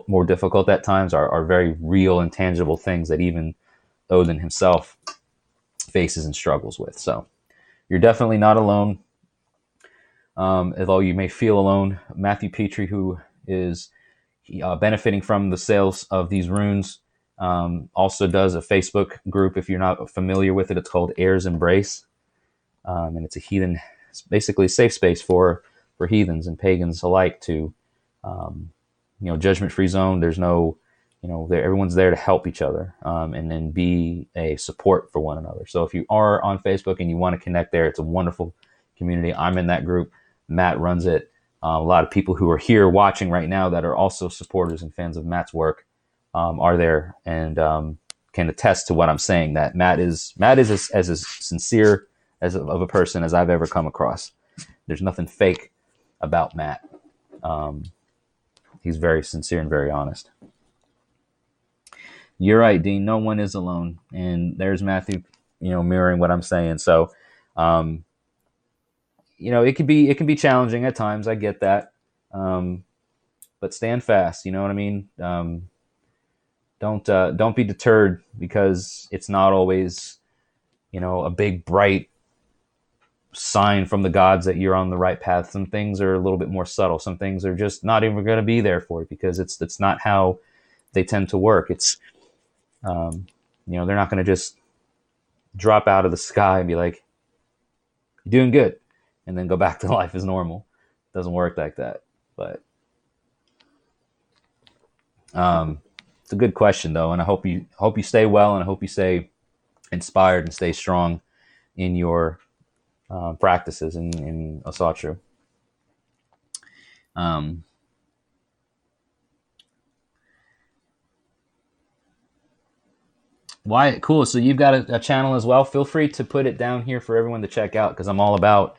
more difficult at times are very real and tangible things that even Odin himself faces and struggles with. So you're definitely not alone. Although you may feel alone, Matthew Petrie, who is benefiting from the sales of these runes, also does a Facebook group. If you're not familiar with it, it's called Heirs Embrace, and it's a heathen. It's basically a safe space for heathens and pagans alike to, judgment-free zone. There's no everyone's there to help each other, and then be a support for one another. So if you are on Facebook and you want to connect there, it's a wonderful community. I'm in that group. Matt runs it. A lot of people who are here watching right now that are also supporters and fans of Matt's work are there, and can attest to what I'm saying. That Matt is as sincere of a person as I've ever come across. There's nothing fake about Matt. He's very sincere and very honest. You're right, Dean. No one is alone, and there's Matthew, mirroring what I'm saying. So, it can be challenging at times. I get that, but stand fast. You know what I mean? Don't be deterred because it's not always, a big bright sign from the gods that you're on the right path. Some things are a little bit more subtle. Some things are just not even going to be there for you because it's not how they tend to work. It's they're not going to just drop out of the sky and be like, "You're doing good," and then go back to life as normal. It doesn't work like that. But it's a good question though, and I hope you stay well, and I hope you stay inspired and stay strong in your practices in Asatru. Wyatt, cool. So you've got a channel as well. Feel free to put it down here for everyone to check out because I'm all about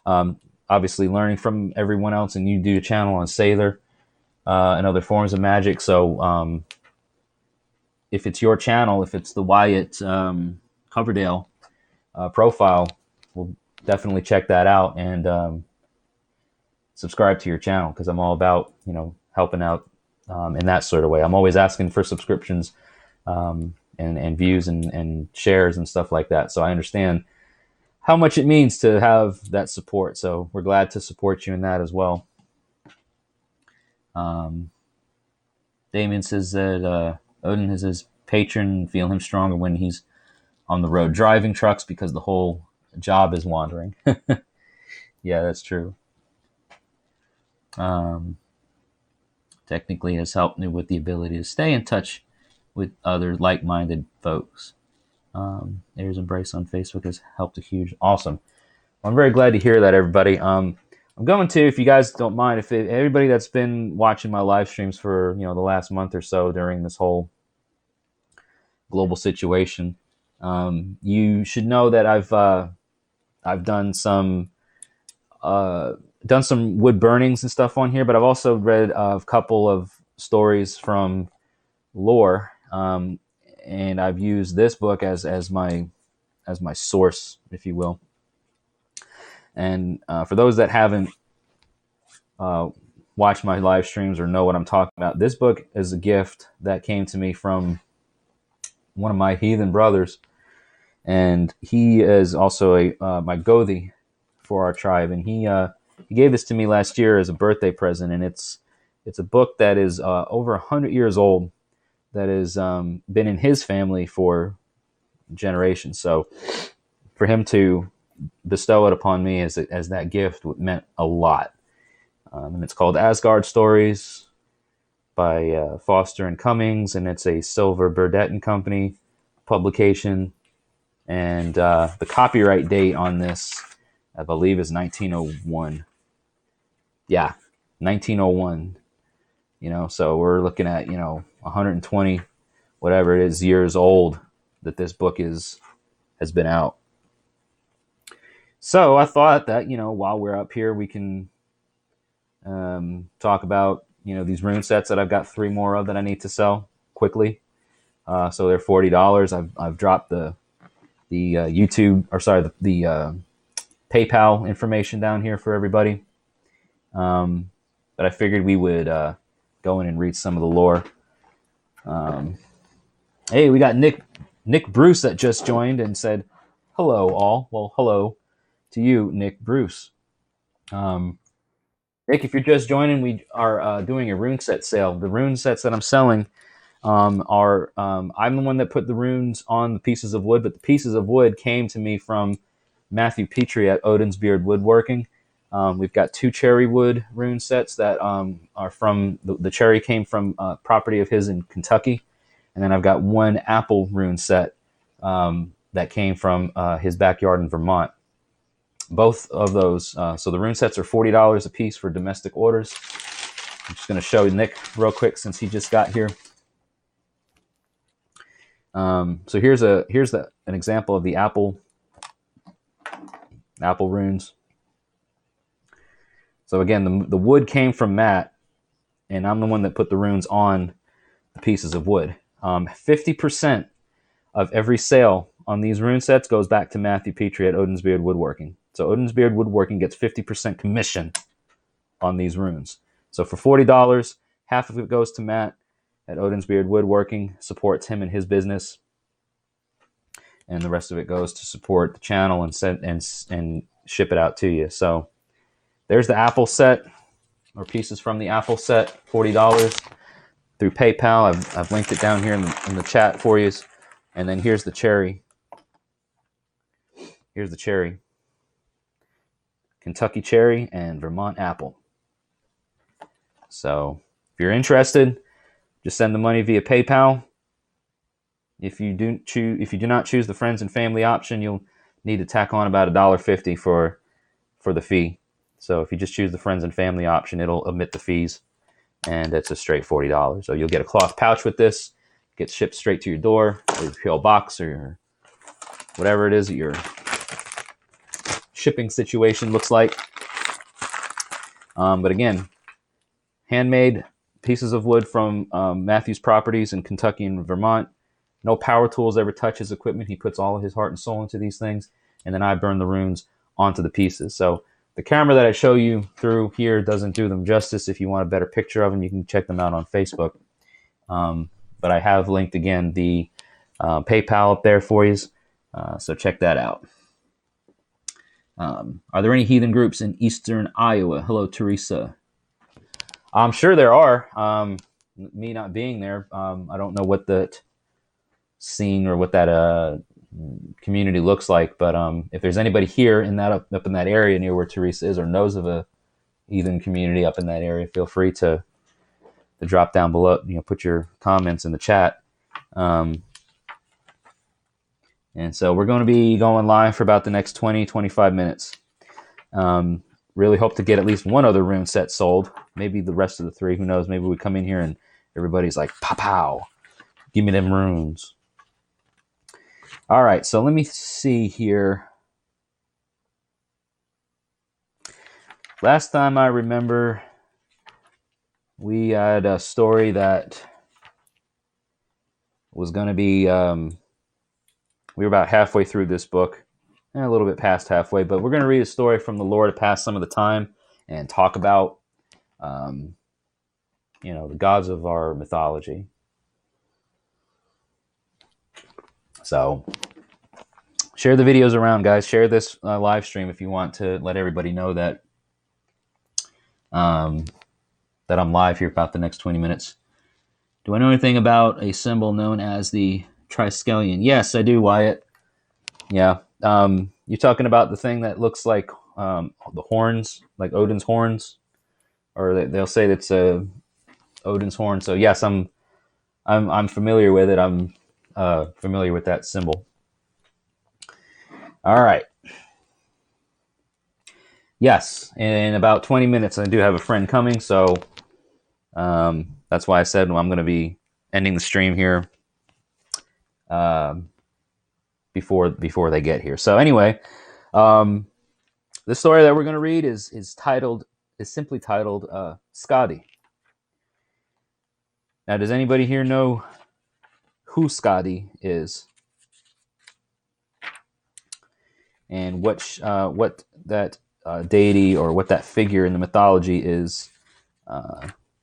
obviously learning from everyone else. And you do a channel on Sailor and other forms of magic. So if it's your channel, if it's the Wyatt Coverdale profile, we'll definitely check that out and subscribe to your channel because I'm all about helping out in that sort of way. I'm always asking for subscriptions. And views and shares and stuff like that. So I understand how much it means to have that support. So we're glad to support you in that as well. Damien says that Odin is his patron, feel him stronger when he's on the road driving trucks because the whole job is wandering. Yeah, that's true. Technically has helped me with the ability to stay in touch with other like-minded folks. Airs Embrace on Facebook has helped a huge. Awesome. Well, I'm very glad to hear that, everybody. I'm going to, if you guys don't mind, everybody that's been watching my live streams for the last month or so during this whole global situation, you should know that I've done some wood burnings and stuff on here, but I've also read a couple of stories from lore. And I've used this book as my source, if you will. And for those that haven't watched my live streams or know what I'm talking about, this book is a gift that came to me from one of my heathen brothers, and he is also my Gothi for our tribe, and he gave this to me last year as a birthday present, and it's a book that is over 100 years old. That has been in his family for generations. So for him to bestow it upon me as that gift meant a lot. And it's called Asgard Stories by Foster and Cummings, and it's a Silver Burdett and Company publication. And the copyright date on this, I believe, is 1901. Yeah, 1901. So we're looking at 120 whatever it is years old that this book has been out. So I thought that while we're up here we can talk about these rune sets that I've got 3 more of that I need to sell quickly. So they're $40. I've dropped the YouTube, or sorry, the PayPal information down here for everybody. But I figured we would go in and read some of the lore. Hey, we got Nick Bruce that just joined and said, hello all. Well, hello to you, Nick Bruce. Nick, if you're just joining, we are doing a rune set sale. The rune sets that I'm selling are, I'm the one that put the runes on the pieces of wood, but the pieces of wood came to me from Matthew Petrie at Odin's Beard Woodworking. We've got 2 cherry wood rune sets that are from the cherry came from property of his in Kentucky, and then I've got 1 apple rune set that came from his backyard in Vermont. Both of those, so the rune sets are $40 a piece for domestic orders. I'm just going to show Nick real quick since he just got here. So here's an example of the apple runes. So again, the wood came from Matt, and I'm the one that put the runes on the pieces of wood. 50% of every sale on these rune sets goes back to Matthew Petrie at Odin's Beard Woodworking. So Odin's Beard Woodworking gets 50% commission on these runes. So for $40, half of it goes to Matt at Odin's Beard Woodworking, supports him and his business, and the rest of it goes to support the channel and ship it out to you. So there's the apple set, or pieces from the apple set, $40 through PayPal. I've linked it down here in the chat for you. And then here's the cherry. Here's the cherry. Kentucky cherry and Vermont apple. So if you're interested, just send the money via PayPal. If you do not choose the friends and family option, you'll need to tack on about $1.50 for the fee. So if you just choose the friends and family option, it'll omit the fees, and it's a straight $40. So you'll get a cloth pouch with this. It gets shipped straight to your door, or your PO box, or your whatever it is that your shipping situation looks like. But again, handmade pieces of wood from Matthew's properties in Kentucky and Vermont. No power tools ever touch his equipment. He puts all of his heart and soul into these things, and then I burn the runes onto the pieces. So the camera that I show you through here doesn't do them justice. If you want a better picture of them, you can check them out on Facebook. But I have linked, again, the PayPal up there for you, so check that out. Are there any heathen groups in eastern Iowa? Hello, Teresa. I'm sure there are. Me not being there, I don't know what that scene or what that community looks like. But if there's anybody here in that up in that area near where Teresa is, or knows of a heathen community up in that area, feel free to drop down below. Put your comments in the chat. And so we're going to be going live for about the next 20-25 minutes. Really hope to get at least 1 other rune set sold. Maybe the rest of the 3. Who knows? Maybe we come in here and everybody's like, pow, give me them runes. All right, so let me see here. Last time I remember, we had a story that was going to be, we were about halfway through this book, and a little bit past halfway, but we're going to read a story from the lore to pass some of the time and talk about, the gods of our mythology. So share the videos around, guys. Share this live stream if you want to let everybody know that that I'm live here about the next 20 minutes. Do I know anything about a symbol known as the Triskelion? Yes, I do, Wyatt. Yeah. You're talking about the thing that looks like the horns, like Odin's horns, or they'll say that's Odin's horn. So yes, I'm familiar with it. I'm familiar with that symbol. All right. Yes, in about 20 minutes, I do have a friend coming, so that's why I said I'm going to be ending the stream here before they get here. So anyway, the story that we're going to read is simply titled Skadi. Now, does anybody here know who Skadi is, and what that deity or what that figure in the mythology is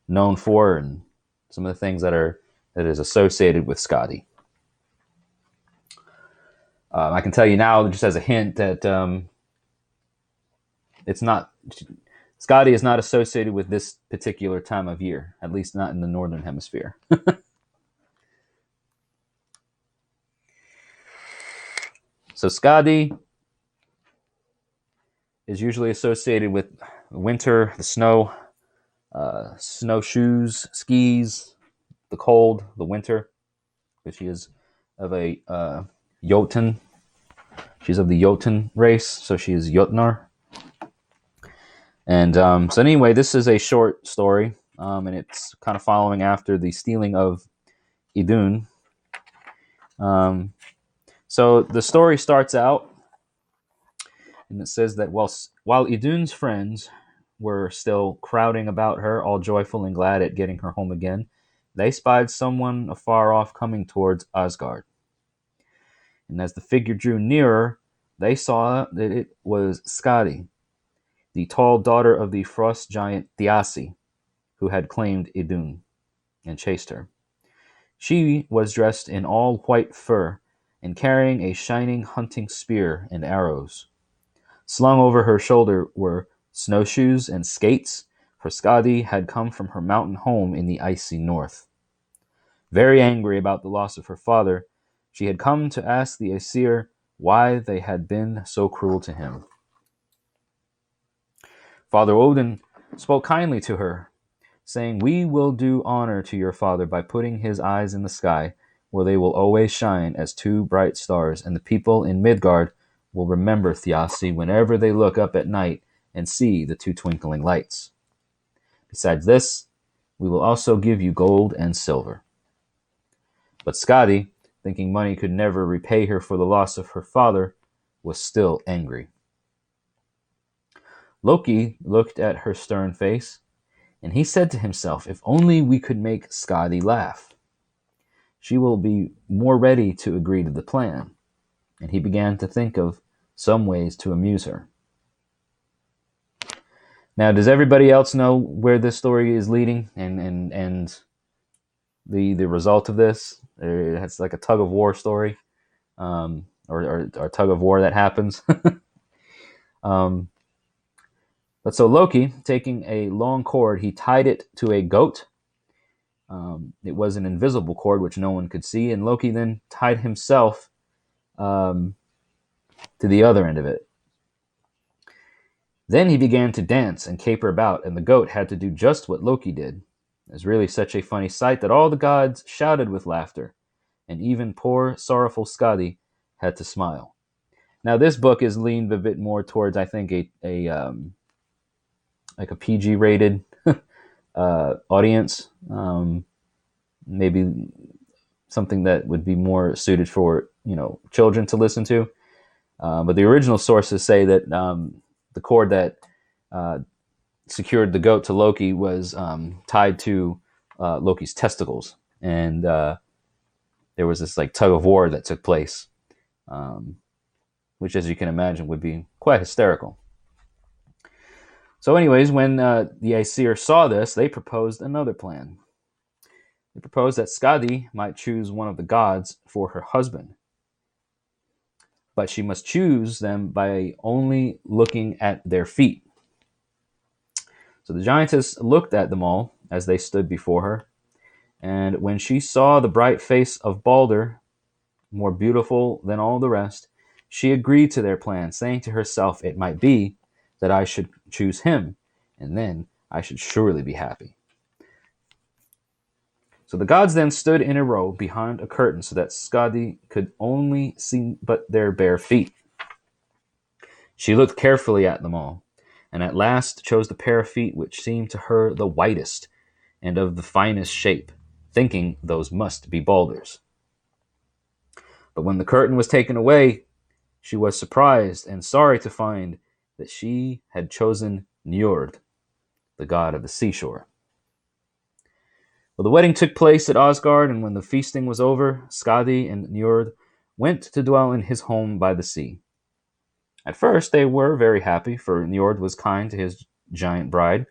known for, and some of the things that is associated with Skadi? I can tell you now, just as a hint, that Skadi is not associated with this particular time of year, at least not in the northern hemisphere. So Skadi is usually associated with winter, the snow, snowshoes, skis, the cold, the winter, because she is of a Jotun. She's of the Jotun race, so she is Jotnar. And so anyway, this is a short story, and it's kind of following after the stealing of Idun. So the story starts out, and it says that while Idun's friends were still crowding about her, all joyful and glad at getting her home again, they spied someone afar off coming towards Asgard. And as the figure drew nearer, they saw that it was Skadi, the tall daughter of the frost giant Thiassi, who had claimed Idun and chased her. She was dressed in all white fur and carrying a shining hunting spear and arrows. Slung over her shoulder were snowshoes and skates, for Skadi had come from her mountain home in the icy north. Very angry about the loss of her father, she had come to ask the Aesir why they had been so cruel to him. Father Odin spoke kindly to her, saying, "We will do honor to your father by putting his eyes in the sky, where they will always shine as two bright stars, and the people in Midgard will remember Thiassi whenever they look up at night and see the two twinkling lights. Besides this, we will also give you gold and silver." But Skadi, thinking money could never repay her for the loss of her father, was still angry. Loki looked at her stern face, and he said to himself, "If only we could make Skadi laugh. She will be more ready to agree to the plan." And he began to think of some ways to amuse her. Now, does everybody else know where this story is leading and the result of this? It's like a tug of war story, or tug of war that happens. But so Loki, taking a long cord, he tied it to a goat. It was an invisible cord which no one could see, and Loki then tied himself to the other end of it. Then he began to dance and caper about, and the goat had to do just what Loki did. It was really such a funny sight that all the gods shouted with laughter, and even poor, sorrowful Skadi had to smile. Now, this book is leaned a bit more towards, I think, like a PG-rated audience, maybe something that would be more suited for children to listen to. But the original sources say that the cord that secured the goat to Loki was tied to Loki's testicles, and there was this like tug of war that took place, which, as you can imagine, would be quite hysterical. So, anyways, when the Aesir saw this, they proposed another plan. They proposed that Skadi might choose one of the gods for her husband, but she must choose them by only looking at their feet. So the giantess looked at them all as they stood before her, and when she saw the bright face of Balder, more beautiful than all the rest, she agreed to their plan, saying to herself, "It might be that I should choose him, and then I should surely be happy." So the gods then stood in a row behind a curtain so that Skadi could only see but their bare feet. She looked carefully at them all, and at last chose the pair of feet which seemed to her the whitest and of the finest shape, thinking those must be Balder's. But when the curtain was taken away, she was surprised and sorry to find that she had chosen Njord, the god of the seashore. Well, the wedding took place at Asgard, and when the feasting was over, Skadi and Njord went to dwell in his home by the sea. At first, they were very happy, for Njord was kind to his giant bride.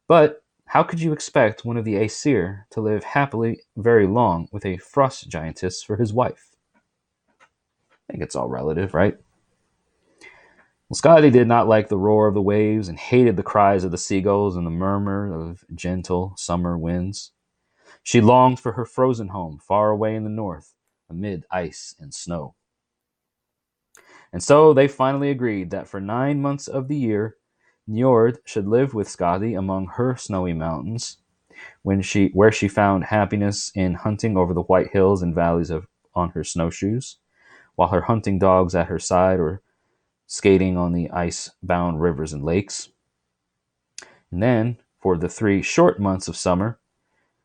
But how could you expect one of the Aesir to live happily very long with a frost giantess for his wife? I think it's all relative, right? Well, Skadi did not like the roar of the waves and hated the cries of the seagulls and the murmur of gentle summer winds. She longed for her frozen home far away in the north, amid ice and snow. And so they finally agreed that for 9 months of the year, Njord should live with Skadi among her snowy mountains, where she found happiness in hunting over the white hills and valleys on her snowshoes, while her hunting dogs at her side or skating on the ice-bound rivers and lakes. And then, for the 3 short months of summer,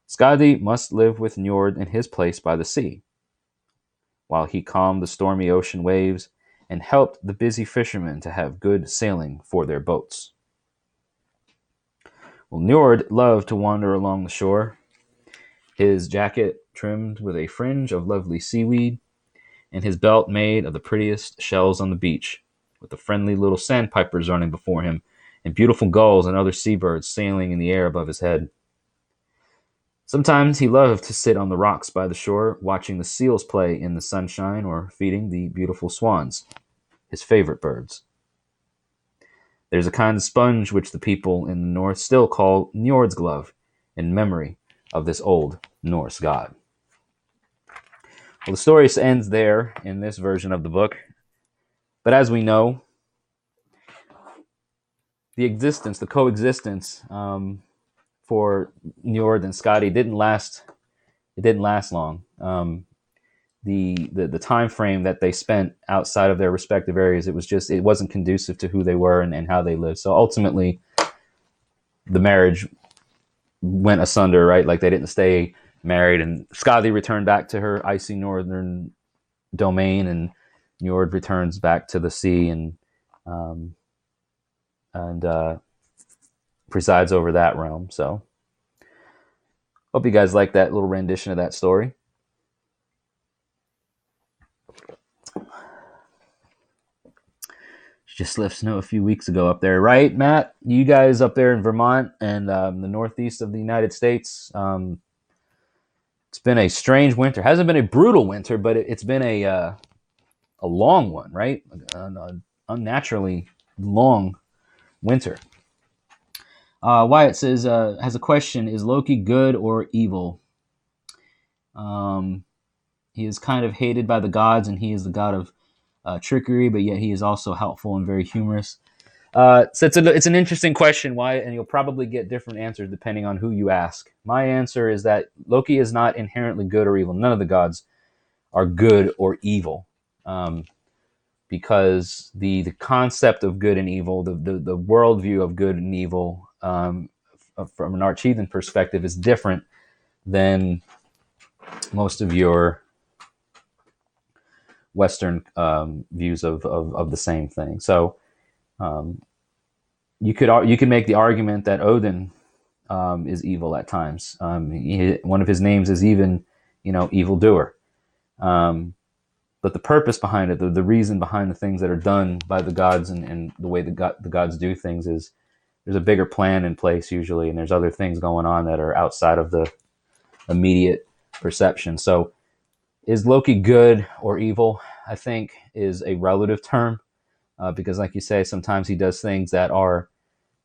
Skadi must live with Njord in his place by the sea, while he calmed the stormy ocean waves and helped the busy fishermen to have good sailing for their boats. Well, Njord loved to wander along the shore, his jacket trimmed with a fringe of lovely seaweed, and his belt made of the prettiest shells on the beach, with the friendly little sandpipers running before him, and beautiful gulls and other seabirds sailing in the air above his head. Sometimes he loved to sit on the rocks by the shore, watching the seals play in the sunshine or feeding the beautiful swans, his favorite birds. There's a kind of sponge which the people in the north still call Njord's glove, in memory of this old Norse god. Well, the story ends there in this version of the book. But as we know, the coexistence for Njord and Skadi didn't last. It didn't last long. The time frame that they spent outside of their respective areas, it wasn't conducive to who they were and how they lived. So ultimately, the marriage went asunder, right? Like they didn't stay married, and Skadi returned back to her icy northern domain, and Njord returns back to the sea and presides over that realm. So hope you guys like that little rendition of that story. Just left snow a few weeks ago up there, right, Matt? You guys up there in Vermont and the northeast of the United States. It's been a strange winter. Hasn't been a brutal winter, but it's been a long one, right? An unnaturally long winter. Wyatt says has a question: is Loki good or evil? He is kind of hated by the gods, and he is the god of trickery, but yet he is also helpful and very humorous. So it's an interesting question, Wyatt, and you'll probably get different answers depending on who you ask. My answer is that Loki is not inherently good or evil. None of the gods are good or evil, because the concept of good and evil, the worldview of good and evil, from an archeheathen perspective, is different than most of your Western views of the same thing. So you could make the argument that Odin is evil at times. One of his names is even, evildoer. But the purpose behind it, the reason behind the things that are done by the gods and the way the gods do things is there's a bigger plan in place usually, and there's other things going on that are outside of the immediate perception. So is Loki good or evil? I think is a relative term, because like you say, sometimes he does things that are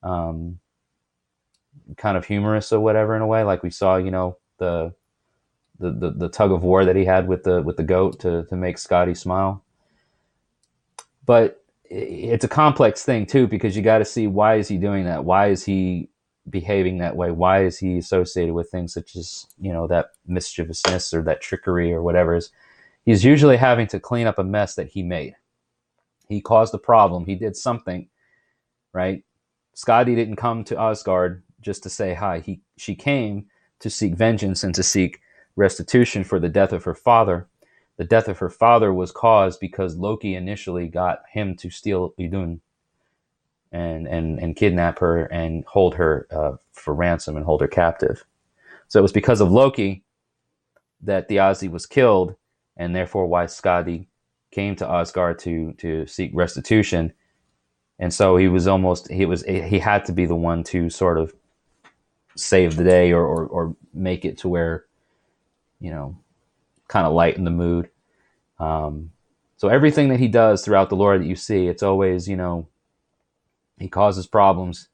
kind of humorous or whatever in a way, like we saw, the tug of war that he had with the goat to make Skadi smile. But it's a complex thing too, because you got to see, why is he doing that? Why is he behaving that way? Why is he associated with things such as, that mischievousness or that trickery or whatever? He's usually having to clean up a mess that he made. He caused a problem. He did something, right? Skadi didn't come to Asgard just to say hi. She came to seek vengeance and to seek restitution for the death of her father. The death of her father was caused because Loki initially got him to steal Idun and kidnap her and hold her for ransom and hold her captive. So it was because of Loki that Thiazi was killed, and therefore why Skadi came to Asgard to seek restitution. And so he had to be the one to sort of save the day or make it to where, kind of lighten the mood. So everything that he does throughout the lore that you see, it's always, he causes problems,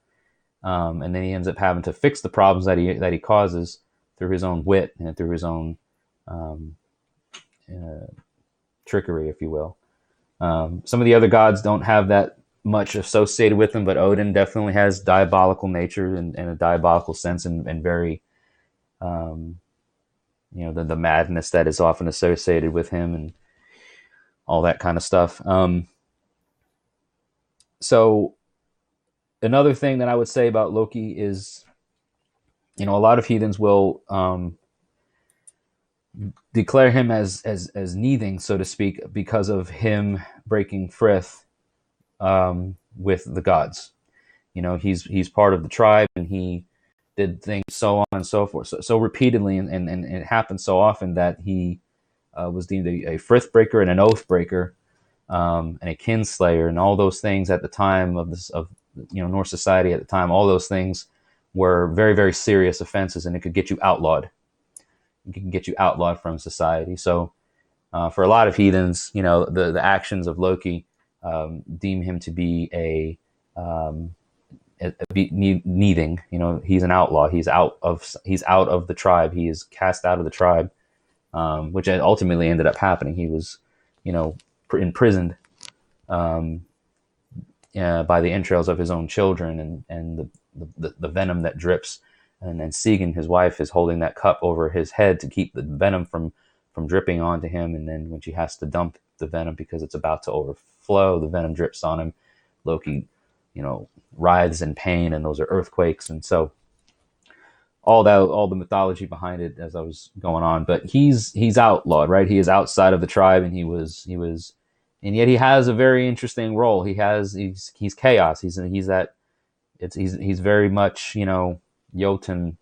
and then he ends up having to fix the problems that he causes through his own wit and through his own trickery, if you will. Some of the other gods don't have that much associated with them, but Odin definitely has diabolical nature and a diabolical sense, and very, um, the madness that is often associated with him and all that kind of stuff. So another thing that I would say about Loki is, a lot of heathens will declare him as neathing, so to speak, because of him breaking frith with the gods. He's part of the tribe, and he did things so on and so forth, so repeatedly, and it happened so often that he was deemed a frith breaker and an oath breaker, and a kinslayer, and all those things at the time of Norse society at the time. All those things were very, very serious offenses, and it could get you outlawed. It can get you outlawed from society. So for a lot of heathens, the actions of Loki deem him to be needing. He's an outlaw. He's out of the tribe. He is cast out of the tribe, which ultimately ended up happening. He was, imprisoned by the entrails of his own children, and the venom that drips. And then Sigyn, his wife, is holding that cup over his head to keep the venom from dripping onto him. And then when she has to dump the venom because it's about to overflow, the venom drips on him. Loki, writhes in pain, and those are earthquakes. And so all the mythology behind it as I was going on. But he's outlawed, right? He is outside of the tribe, and he was, and yet he has a very interesting role. He's chaos. He's very much, Jotun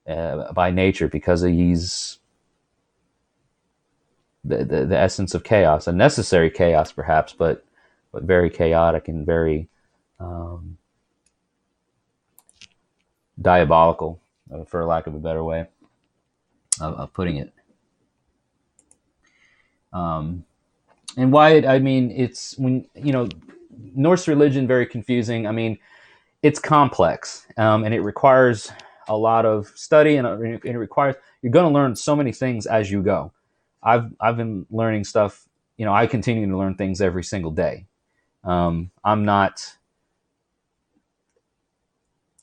by nature, because he's the essence of chaos, a necessary chaos perhaps, but very chaotic and very diabolical, for lack of a better way of putting it. And why? I mean, it's when Norse religion, very confusing. I mean, it's complex, and it requires a lot of study, and it requires, you're going to learn so many things as you go. I've been learning stuff. I continue to learn things every single day. I'm not,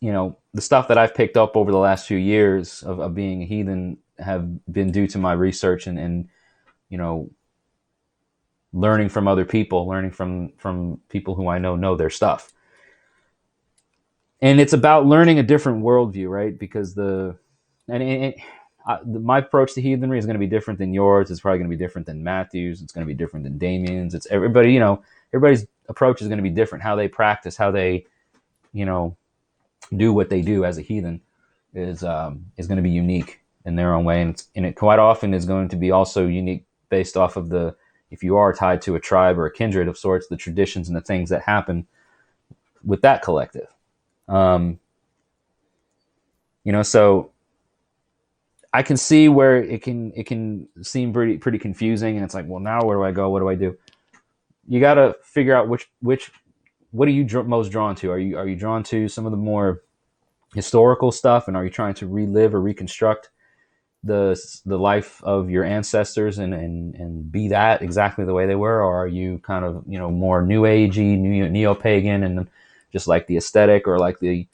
the stuff that I've picked up over the last few years of being a heathen have been due to my research and learning from other people, learning from people who I know their stuff. And it's about learning a different worldview, right? Because my approach to heathenry is going to be different than yours. It's probably going to be different than Matthew's. It's going to be different than Damien's. It's everybody, everybody's approach is going to be different. How they practice, how they, do what they do as a heathen is going to be unique in their own way. And it quite often is going to be also unique based off of if you are tied to a tribe or a kindred of sorts, the traditions and the things that happen with that collective. So I can see where it can seem pretty confusing, and it's like, well, now where do I go? What do I do? You got to figure out what are you most drawn to? Are you drawn to some of the more historical stuff, and are you trying to relive or reconstruct the life of your ancestors and be that exactly the way they were, or are you kind of more new agey, neo-pagan, and just like the aesthetic or like the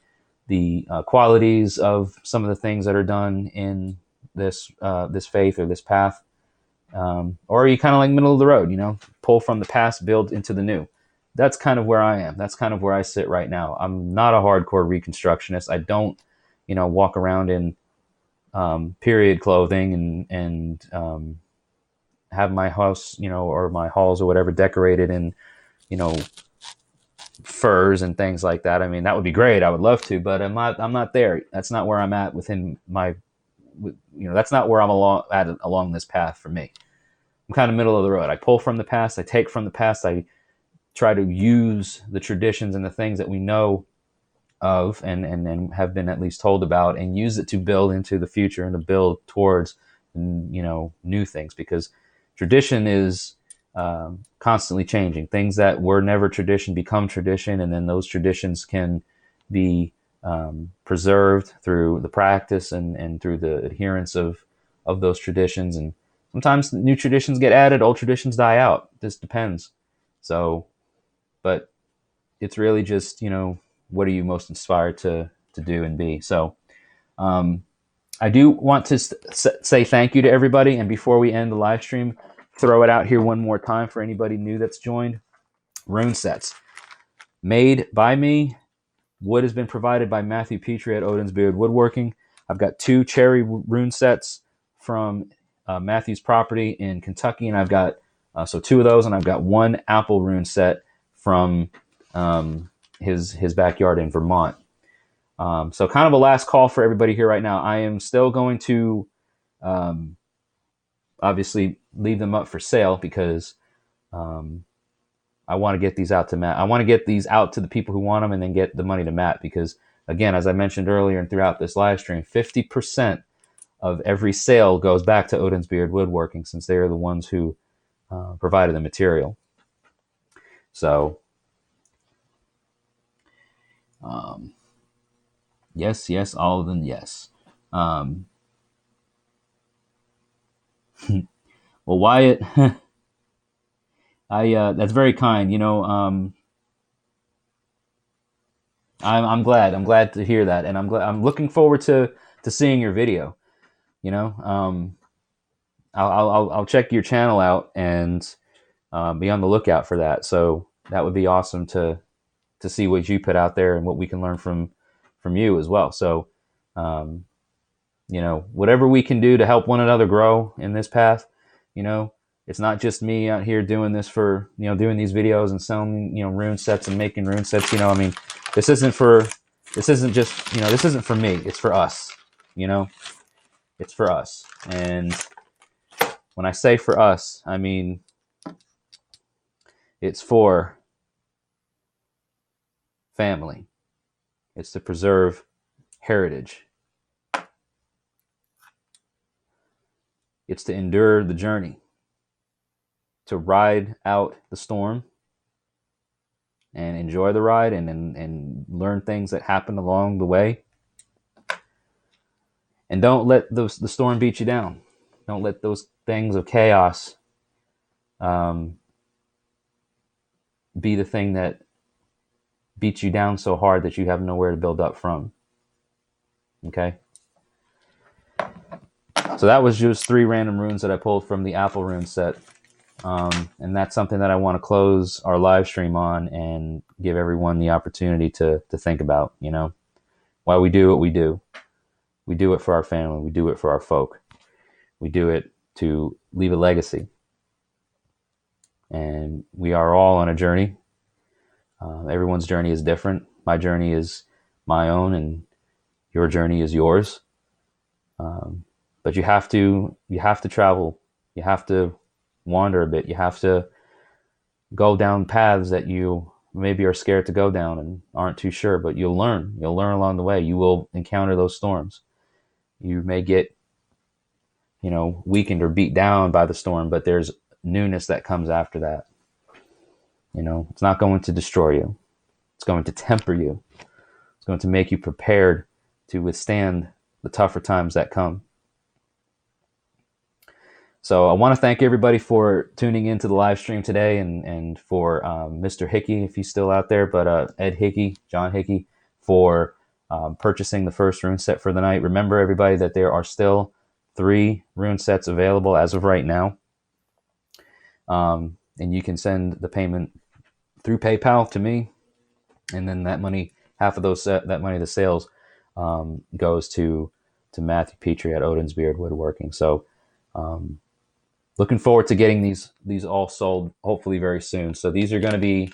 qualities of some of the things that are done in this faith or this path, or are you kind of like middle of the road? Pull from the past, build into the new. That's kind of where I am. That's kind of where I sit right now. I'm not a hardcore reconstructionist. I don't, walk around in period clothing and have my house, or my halls or whatever decorated in, furs and things like that. I mean, that would be great. I would love to, but I'm not there. That's not where I'm at within my, that's not where I'm along this path for me. I'm kind of middle of the road. I pull from the past. I take from the past. I try to use the traditions and the things that we know of and have been at least told about, and use it to build into the future and to build towards, new things, because tradition is constantly changing. Things that were never tradition become tradition, and then those traditions can be preserved through the practice and through the adherence of those traditions. And sometimes new traditions get added, old traditions die out. This depends. So, but it's really just, what are you most inspired to do and be? So, I do want to say thank you to everybody. And before we end the live stream, throw it out here one more time for anybody new that's joined. Rune sets made by me. Wood has been provided by Matthew Petrie at Odin's Beard Woodworking. I've got 2 cherry rune sets from Matthew's property in Kentucky, and I've got 2 of those, and I've got 1 apple rune set from his backyard in Vermont. So kind of a last call for everybody here right now. I am still going to obviously leave them up for sale because I want to get these out to Matt. I want to get these out to the people who want them and then get the money to Matt because, again, as I mentioned earlier and throughout this live stream, 50% of every sale goes back to Odin's Beard Woodworking since they are the ones who provided the material. So, yes, all of them, yes. Well, Wyatt, that's very kind. I'm glad. I'm glad to hear that, and I'm looking forward to seeing your video. I'll check your channel out and be on the lookout for that. So that would be awesome to see what you put out there and what we can learn from you as well. So, whatever we can do to help one another grow in this path, it's not just me out here doing this for, doing these videos and selling, rune sets and making rune sets. This isn't for me. It's for us, it's for us. And when I say for us, I mean, it's for family. It's to preserve heritage. It's to endure the journey, to ride out the storm and enjoy the ride and learn things that happen along the way. And don't let the storm beat you down. Don't let those things of chaos be the thing that beats you down so hard that you have nowhere to build up from. Okay? So that was just 3 random runes that I pulled from the Apple rune set. And that's something that I want to close our live stream on and give everyone the opportunity to think about, why we do what we do. We do it for our family. We do it for our folk. We do it to leave a legacy. And we are all on a journey. Everyone's journey is different. My journey is my own, and your journey is yours. But you have to travel. You have to wander a bit. You have to go down paths that you maybe are scared to go down and aren't too sure, but you'll learn. You'll learn along the way. You will encounter those storms. You may get, weakened or beat down by the storm, but there's newness that comes after that. It's not going to destroy you. It's going to temper you. It's going to make you prepared to withstand the tougher times that come. So I want to thank everybody for tuning into the live stream today, and for Mr. Hickey, if he's still out there, but Ed Hickey, John Hickey, for purchasing the first rune set for the night. Remember, everybody, that there are still 3 rune sets available as of right now. And you can send the payment through PayPal to me, and then that money, half of that money, the sales, goes to Matthew Petrie at Odin's Beard Woodworking. So looking forward to getting these all sold hopefully very soon. So these are going to be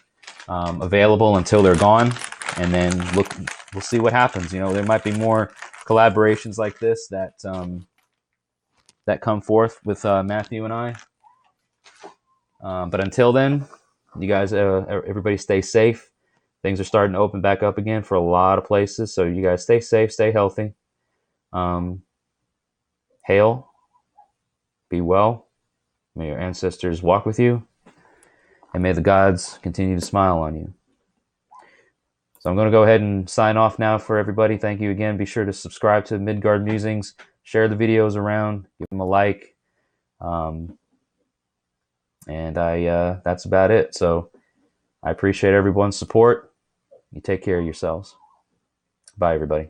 available until they're gone, and then we'll see what happens. There might be more collaborations like this that come forth with Matthew and I. But until then, you guys, everybody stay safe. Things are starting to open back up again for a lot of places. So you guys stay safe, stay healthy. Hail, be well. May your ancestors walk with you, and may the gods continue to smile on you. So I'm going to go ahead and sign off now for everybody. Thank you again. Be sure to subscribe to Midgard Musings. Share the videos around. Give them a like. Um, and that's about it. So I appreciate everyone's support. You take care of yourselves. Bye, everybody.